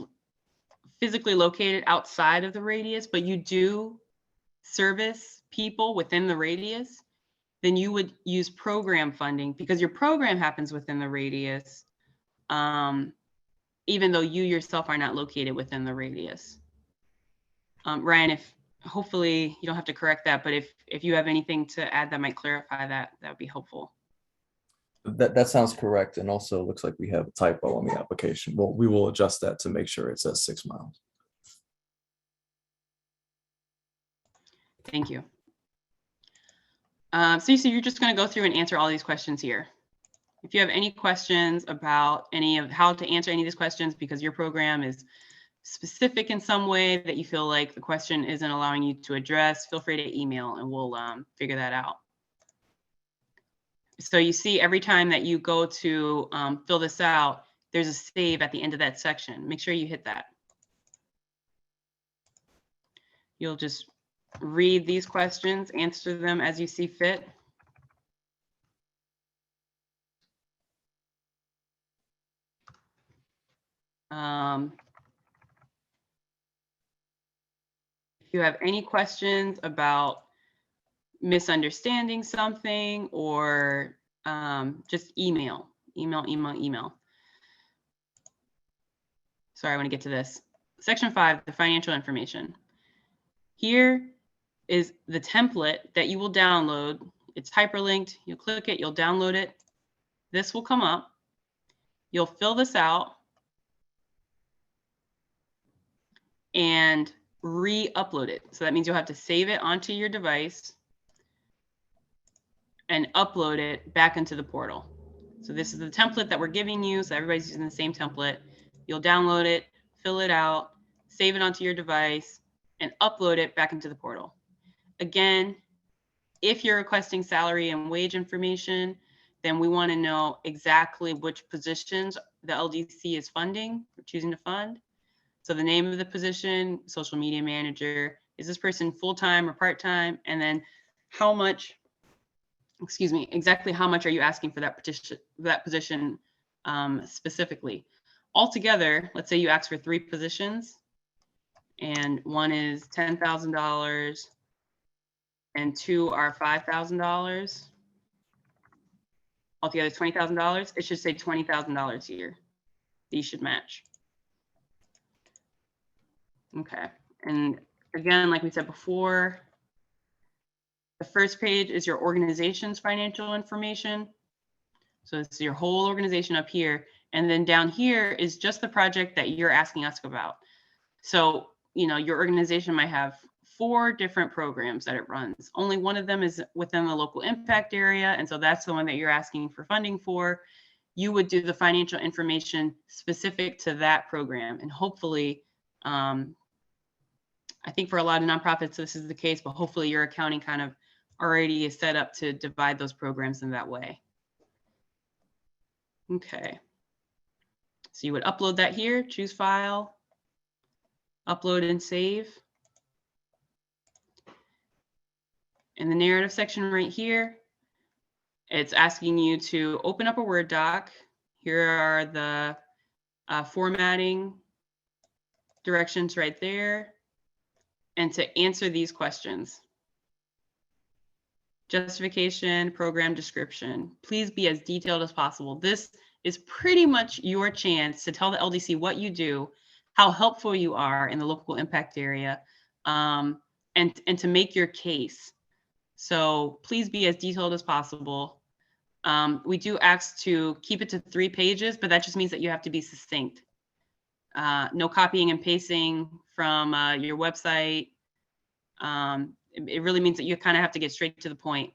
physically located outside of the radius, but you do service people within the radius, then you would use program funding because your program happens within the radius, even though you yourself are not located within the radius. Ryan, if hopefully you don't have to correct that, but if you have anything to add that might clarify that, that would be helpful. That sounds correct. And also looks like we have a typo on the application. Well, we will adjust that to make sure it says 6 miles. Thank you. So you're just going to go through and answer all these questions here. If you have any questions about any of how to answer any of these questions because your program is specific in some way that you feel like the question isn't allowing you to address, feel free to email and we'll figure that out. So you see every time that you go to fill this out, there's a save at the end of that section. Make sure you hit that. You'll just read these questions, answer them as you see fit. If you have any questions about misunderstanding something or just email. Sorry, I want to get to this. Section 5, the financial information. Here is the template that you will download. It's hyperlinked. You'll click it, you'll download it. This will come up. You'll fill this out and re-upload it. So that means you'll have to save it onto your device and upload it back into the portal. So this is the template that we're giving you. So everybody's using the same template. You'll download it, fill it out, save it onto your device, and upload it back into the portal. Again, if you're requesting salary and wage information, then we want to know exactly which positions the LDC is funding or choosing to fund. So the name of the position, social media manager, is this person full-time or part-time? And then how much, exactly how much are you asking for that position specifically? Altogether, let's say you ask for 3 positions and one is $10,000 and 2 are $5,000. Altogether $20,000. It should say $20,000 here. These should match. Okay, and again, like we said before, the first page is your organization's financial information. So it's your whole organization up here. And then down here is just the project that you're asking us about. So your organization might have 4 different programs that it runs. Only one of them is within the local impact area. And so that's the one that you're asking for funding for. You would do the financial information specific to that program. And hopefully, I think for a lot of nonprofits, this is the case, but hopefully your accounting kind of already is set up to divide those programs in that way. Okay. So you would upload that here, choose file, upload and save. In the narrative section right here, it's asking you to open up a Word doc. Here are the formatting directions right there, and to answer these questions. Justification, program description. Please be as detailed as possible. This is pretty much your chance to tell the LDC what you do, how helpful you are in the local impact area, and to make your case. So please be as detailed as possible. We do ask to keep it to 3 pages, but that just means that you have to be succinct. No copying and pasting from your website. It really means that you kind of have to get straight to the point.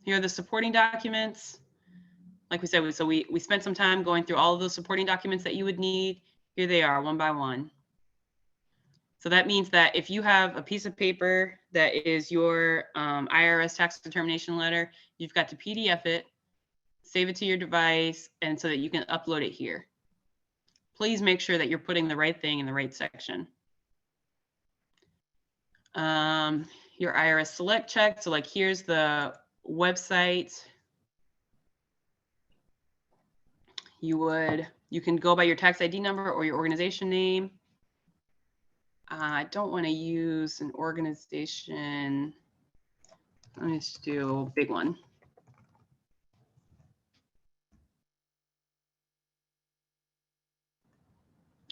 Here are the supporting documents. Like we said, so we spent some time going through all of those supporting documents that you would need. Here they are, one by one. So that means that if you have a piece of paper that is your IRS tax determination letter, you've got to PDF it, save it to your device, and so that you can upload it here. Please make sure that you're putting the right thing in the right section. Your IRS select check. So like here's the website. You can go by your tax ID number or your organization name. I don't want to use an organization. Let me just do a big one.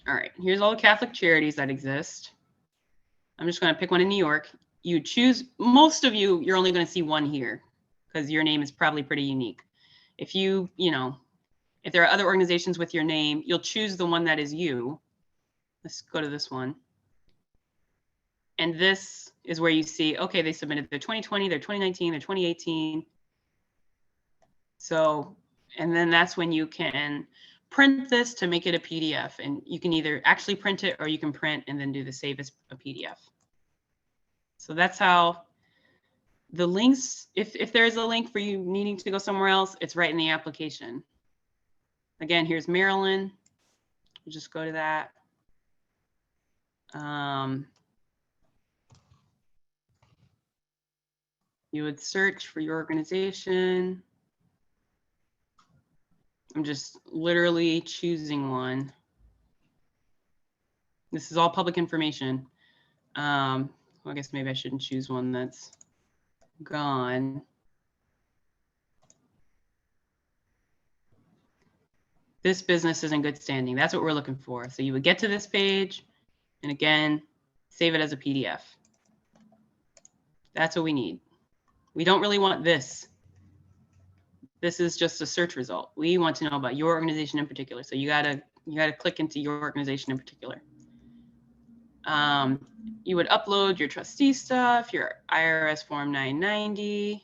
All right, here's all the Catholic charities that exist. I'm just going to pick one in New York. You choose, most of you, you're only going to see one here because your name is probably pretty unique. If if there are other organizations with your name, you'll choose the one that is you. Let's go to this one. And this is where you see, okay, they submitted their 2020, their 2019, their 2018. So, and then that's when you can print this to make it a PDF. And you can either actually print it or you can print and then do the save as a PDF. So that's how the links, if there's a link for you needing to go somewhere else, it's right in the application. Again, here's Maryland. We'll just go to that. You would search for your organization. I'm just literally choosing one. This is all public information. Well, I guess maybe I shouldn't choose one that's gone. This business is in good standing. That's what we're looking for. So you would get to this page and again, save it as a PDF. That's what we need. We don't really want this. This is just a search result. We want to know about your organization in particular. So you gotta click into your organization in particular. You would upload your trustee stuff, your IRS Form 990,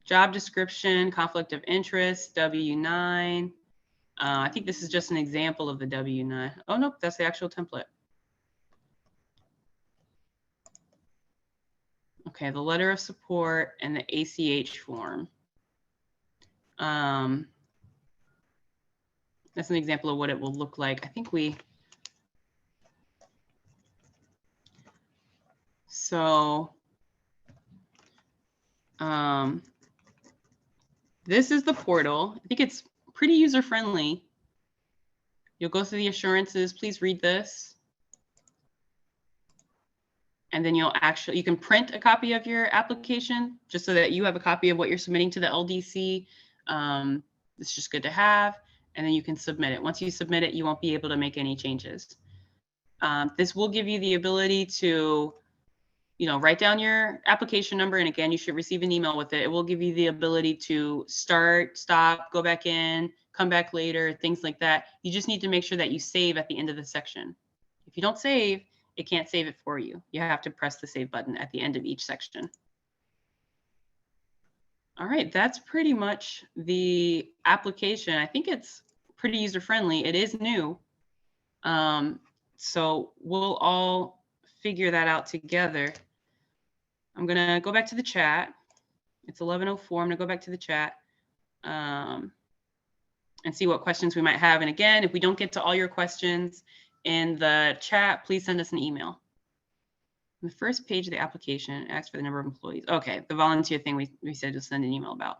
job description, conflict of interest, W-9. I think this is just an example of the W-9. Oh, nope, that's the actual template. Okay, the letter of support and the ACH form. That's an example of what it will look like. I think this is the portal. I think it's pretty user-friendly. You'll go through the assurances. Please read this. And then you can print a copy of your application just so that you have a copy of what you're submitting to the LDC. It's just good to have. And then you can submit it. Once you submit it, you won't be able to make any changes. This will give you the ability to, write down your application number. And again, you should receive an email with it. It will give you the ability to start, stop, go back in, come back later, things like that. You just need to make sure that you save at the end of the section. you don't save, it can't save it for you. You have to press the save button at the end of each section. All right, that's pretty much the application. I think it's pretty user-friendly. It is new. So we'll all figure that out together. I'm gonna go back to the chat. It's 11:04. I'm gonna go back to the chat and see what questions we might have. And again, if we don't get to all your questions in the chat, please send us an email. The first page of the application asks for the number of employees. Okay, the volunteer thing we said to send an email about.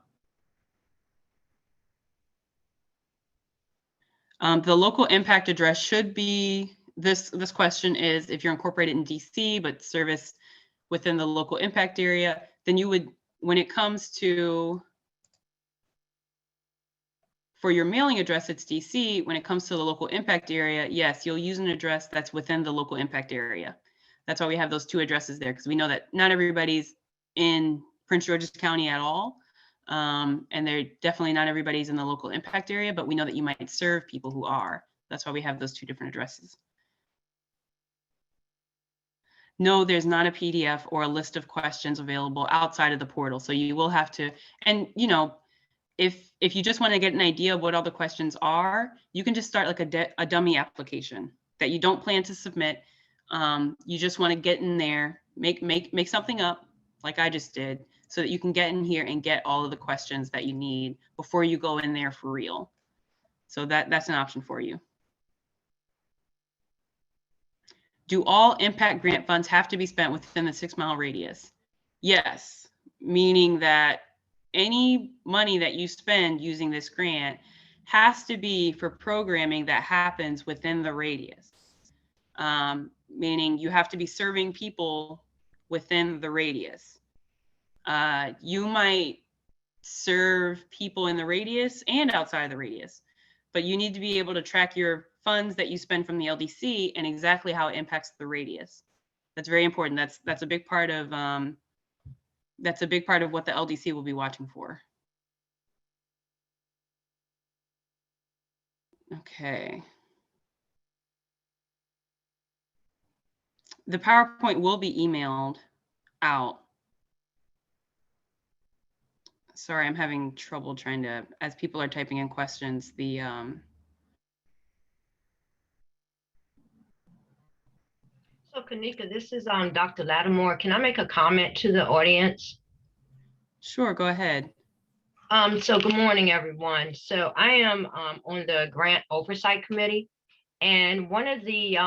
The local impact address should be, this question is, if you're incorporated in DC but service within the local impact area, then you would, when it comes to, for your mailing address, it's DC. When it comes to the local impact area, yes, you'll use an address that's within the local impact area. That's why we have those two addresses there, because we know that not everybody's in Prince George's County at all. And they're definitely not everybody's in the local impact area, but we know that you might serve people who are. That's why we have those two different addresses. No, there's not a PDF or a list of questions available outside of the portal. So you will have to, and you know, if you just want to get an idea of what all the questions are, you can just start like a dummy application that you don't plan to submit. You just want to get in there, make something up like I just did, so that you can get in here and get all of the questions that you need before you go in there for real. So that's an option for you. Do all impact grant funds have to be spent within the 6 mile radius? Yes, meaning that any money that you spend using this grant has to be for programming that happens within the radius. Meaning you have to be serving people within the radius. You might serve people in the radius and outside of the radius, but you need to be able to track your funds that you spend from the LDC and exactly how it impacts the radius. That's very important. That's a big part of what the LDC will be watching for. Okay. The PowerPoint will be emailed out. Sorry, I'm having trouble trying to, as people are typing in questions, the So Kanika, this is Dr. Lattimore. Can I make a comment to the audience? Sure, go ahead. So good morning, everyone. So I am on the Grant Oversight Committee. And one of the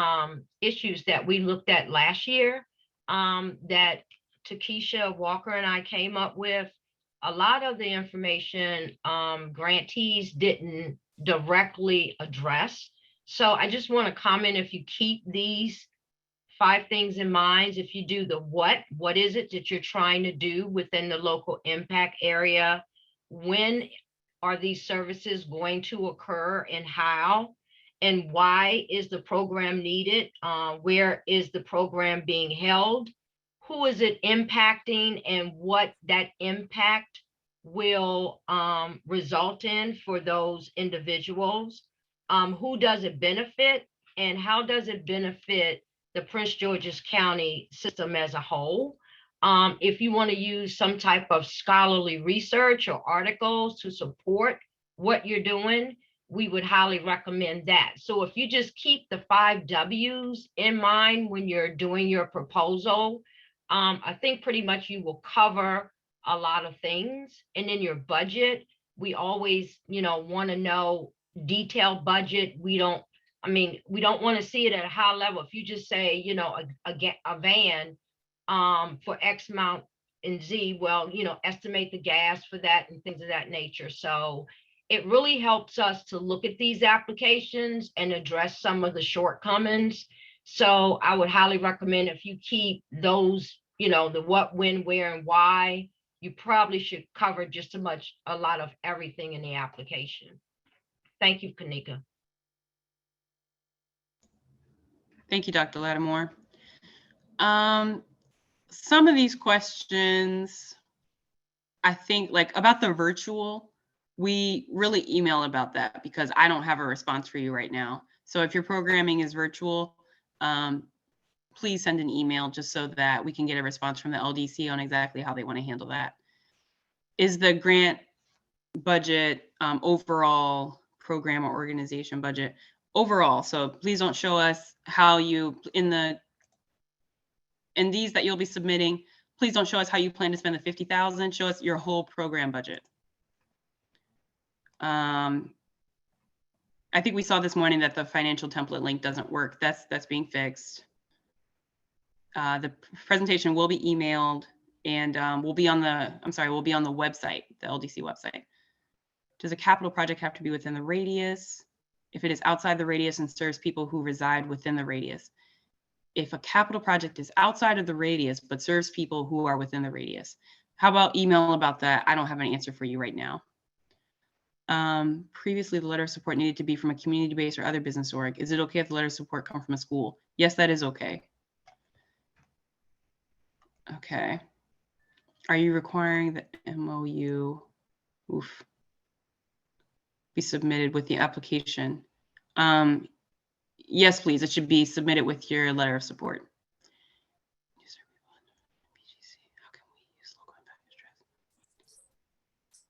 issues that we looked at last year that Takesha Walker and I came up with, a lot of the information grantees didn't directly address. So I just want to comment, if you keep these 5 things in mind, if you do the what is it that you're trying to do within the local impact area? When are these services going to occur and how? And why is the program needed? Where is the program being held? Who is it impacting, and what that impact will result in for those individuals? Who does it benefit, and how does it benefit the Prince George's County system as a whole? If you want to use some type of scholarly research or articles to support what you're doing, we would highly recommend that. So if you just keep the 5 W's in mind when you're doing your proposal, I think pretty much you will cover a lot of things. And in your budget, we always, want to know detailed budget. We don't want to see it at a high level. If you just say, a van for X amount and Z, well, estimate the gas for that and things of that nature. So it really helps us to look at these applications and address some of the shortcomings. So I would highly recommend, if you keep those, the what, when, where, and why, you probably should cover just a lot of everything in the application. Thank you, Kanika. Thank you, Dr. Lattimore. Some of these questions, I think, like about the virtual, we really email about that because I don't have a response for you right now. So if your programming is virtual, please send an email just so that we can get a response from the LDC on exactly how they want to handle that. Is the grant budget overall program or organization budget overall? So please don't show us how you in these that you'll be submitting. Please don't show us how you plan to spend the 50,000. Show us your whole program budget. I think we saw this morning that the financial template link doesn't work. That's being fixed. The presentation will be emailed and will be on the website, the LDC website. Does a capital project have to be within the radius? If it is outside the radius and serves people who reside within the radius. If a capital project is outside of the radius but serves people who are within the radius. How about email about that? I don't have an answer for you right now. Previously, the letter of support needed to be from a community-based or other business org. Is it okay if the letter of support come from a school? Yes, that is okay. Okay. Are you requiring the MOU be submitted with the application? Yes, please. It should be submitted with your letter of support.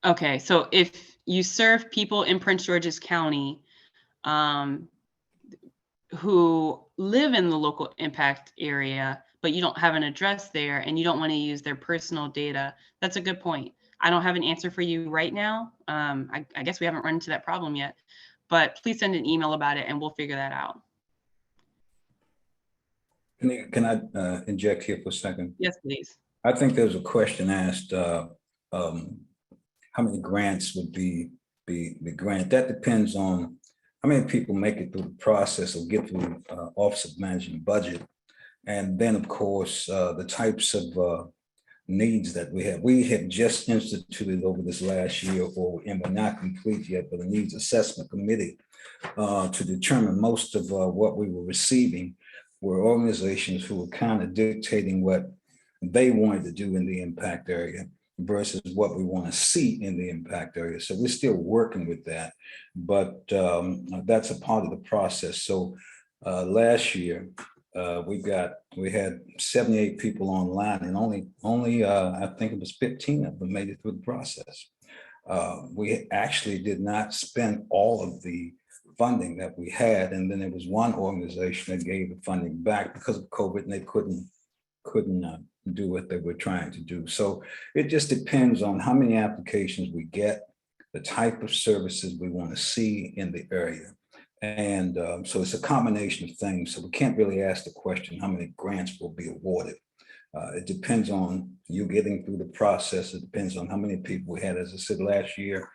Okay, so if you serve people in Prince George's County who live in the local impact area, but you don't have an address there and you don't want to use their personal data, that's a good point. I don't have an answer for you right now. I guess we haven't run into that problem yet, but please send an email about it and we'll figure that out. Can I inject here for a second? Yes, please. I think there's a question asked, how many grants would be the grant? That depends on how many people make it through the process or get through Office of Management Budget. And then, of course, the types of needs that we have. We have just instituted over this last year, and we're not complete yet, but a needs assessment committee to determine most of what we were receiving were organizations who were kind of dictating what they wanted to do in the impact area versus what we want to see in the impact area. So we're still working with that, but that's a part of the process. So last year, we had 78 people online, and only I think it was 15 of them made it through the process. We actually did not spend all of the funding that we had, and then there was one organization that gave the funding back because of COVID, and they couldn't do what they were trying to do. So it just depends on how many applications we get, the type of services we want to see in the area. And so it's a combination of things. So we can't really ask the question, how many grants will be awarded? It depends on you getting through the process. It depends on how many people we had. As I said, last year,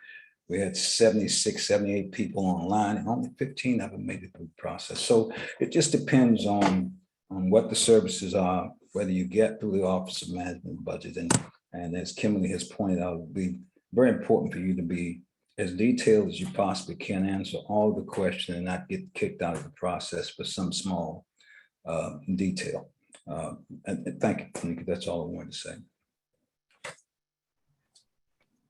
we had 76, 78 people online, and only 15 of them made it through the process. So it just depends on what the services are, whether you get through the Office of Management Budget. And as Kimberly has pointed out, it would be very important for you to be as detailed as you possibly can, answer all the questions and not get kicked out of the process for some small detail. And thank you, Tanika. That's all I wanted to say.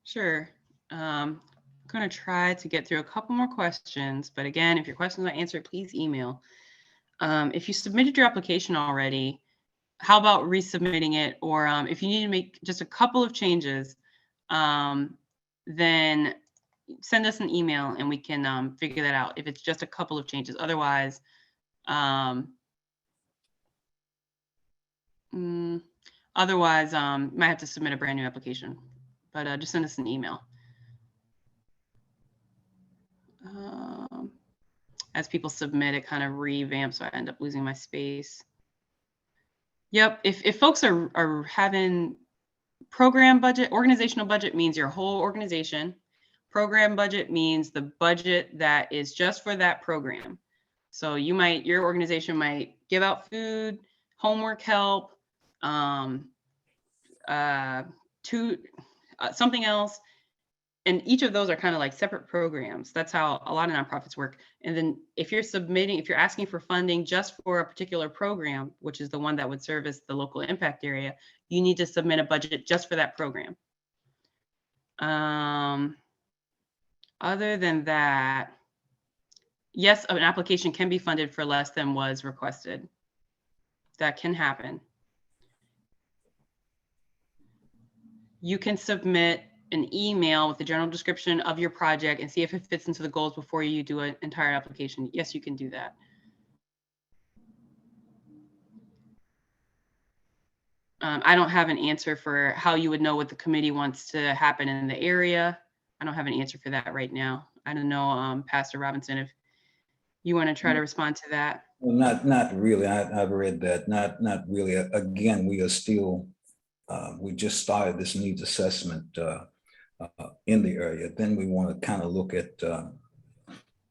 Sure. I'm going to try to get through a couple more questions, but again, if your questions are answered, please email. If you submitted your application already, how about resubmitting it? Or if you need to make just a couple of changes, then send us an email and we can figure that out if it's just a couple of changes. Otherwise, might have to submit a brand new application, but just send us an email. As people submit, it kind of revamps, so I end up losing my space. Yep, if folks are having program budget, organizational budget means your whole organization. Program budget means the budget that is just for that program. So your organization might give out food, homework help, something else. And each of those are kind of like separate programs. That's how a lot of nonprofits work. And then if you're asking for funding just for a particular program, which is the one that would service the local impact area, you need to submit a budget just for that program. Other than that, yes, an application can be funded for less than was requested. that can happen. You can submit an email with the general description of your project and see if it fits into the goals before you do an entire application. Yes, you can do that. I don't have an answer for how you would know what the committee wants to happen in the area. I don't have an answer for that right now. I don't know, Pastor Robinson, if you want to try to respond to that. Well, not really. I've read that. Not really. Again, we are still, we just started this needs assessment in the area. Then we want to kind of look at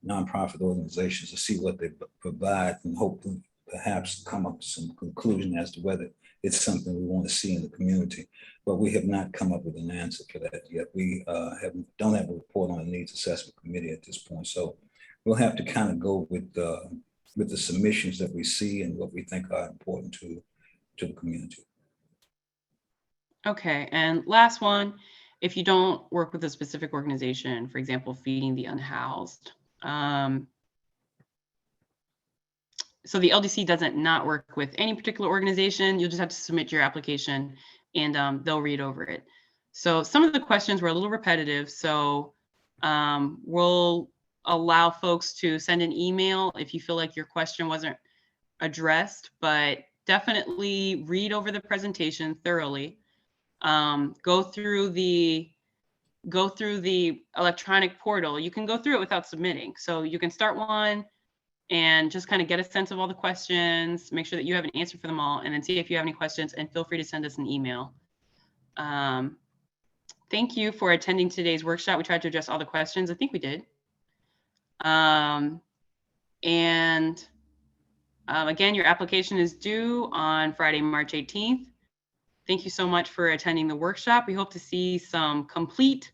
nonprofit organizations to see what they provide and hopefully perhaps come up with some conclusion as to whether it's something we want to see in the community. But we have not come up with an answer for that yet. We don't have a report on the needs assessment committee at this point. So we'll have to kind of go with the submissions that we see and what we think are important to the community. Okay, and last one, if you don't work with a specific organization, for example, feeding the unhoused. So the LDC doesn't not work with any particular organization. You'll just have to submit your application and they'll read over it. So some of the questions were a little repetitive. So we'll allow folks to send an email if you feel like your question wasn't addressed, but definitely read over the presentation thoroughly. Go through the electronic portal. You can go through it without submitting. So you can start one and just kind of get a sense of all the questions, make sure that you have an answer for them all, and then see if you have any questions, and feel free to send us an email. Thank you for attending today's workshop. We tried to address all the questions. I think we did. Again, your application is due on Friday, March 18th. Thank you so much for attending the workshop. We hope to see some complete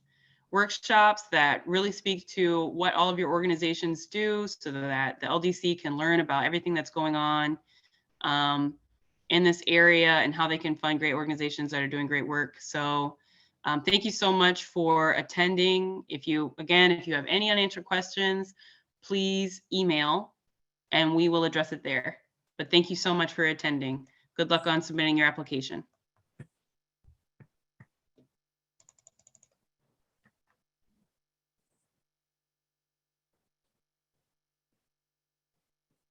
workshops that really speak to what all of your organizations do so that the LDC can learn about everything that's going on in this area and how they can find great organizations that are doing great work. So thank you so much for attending. If you have any unanswered questions, please email and we will address it there. But thank you so much for attending. Good luck on submitting your application.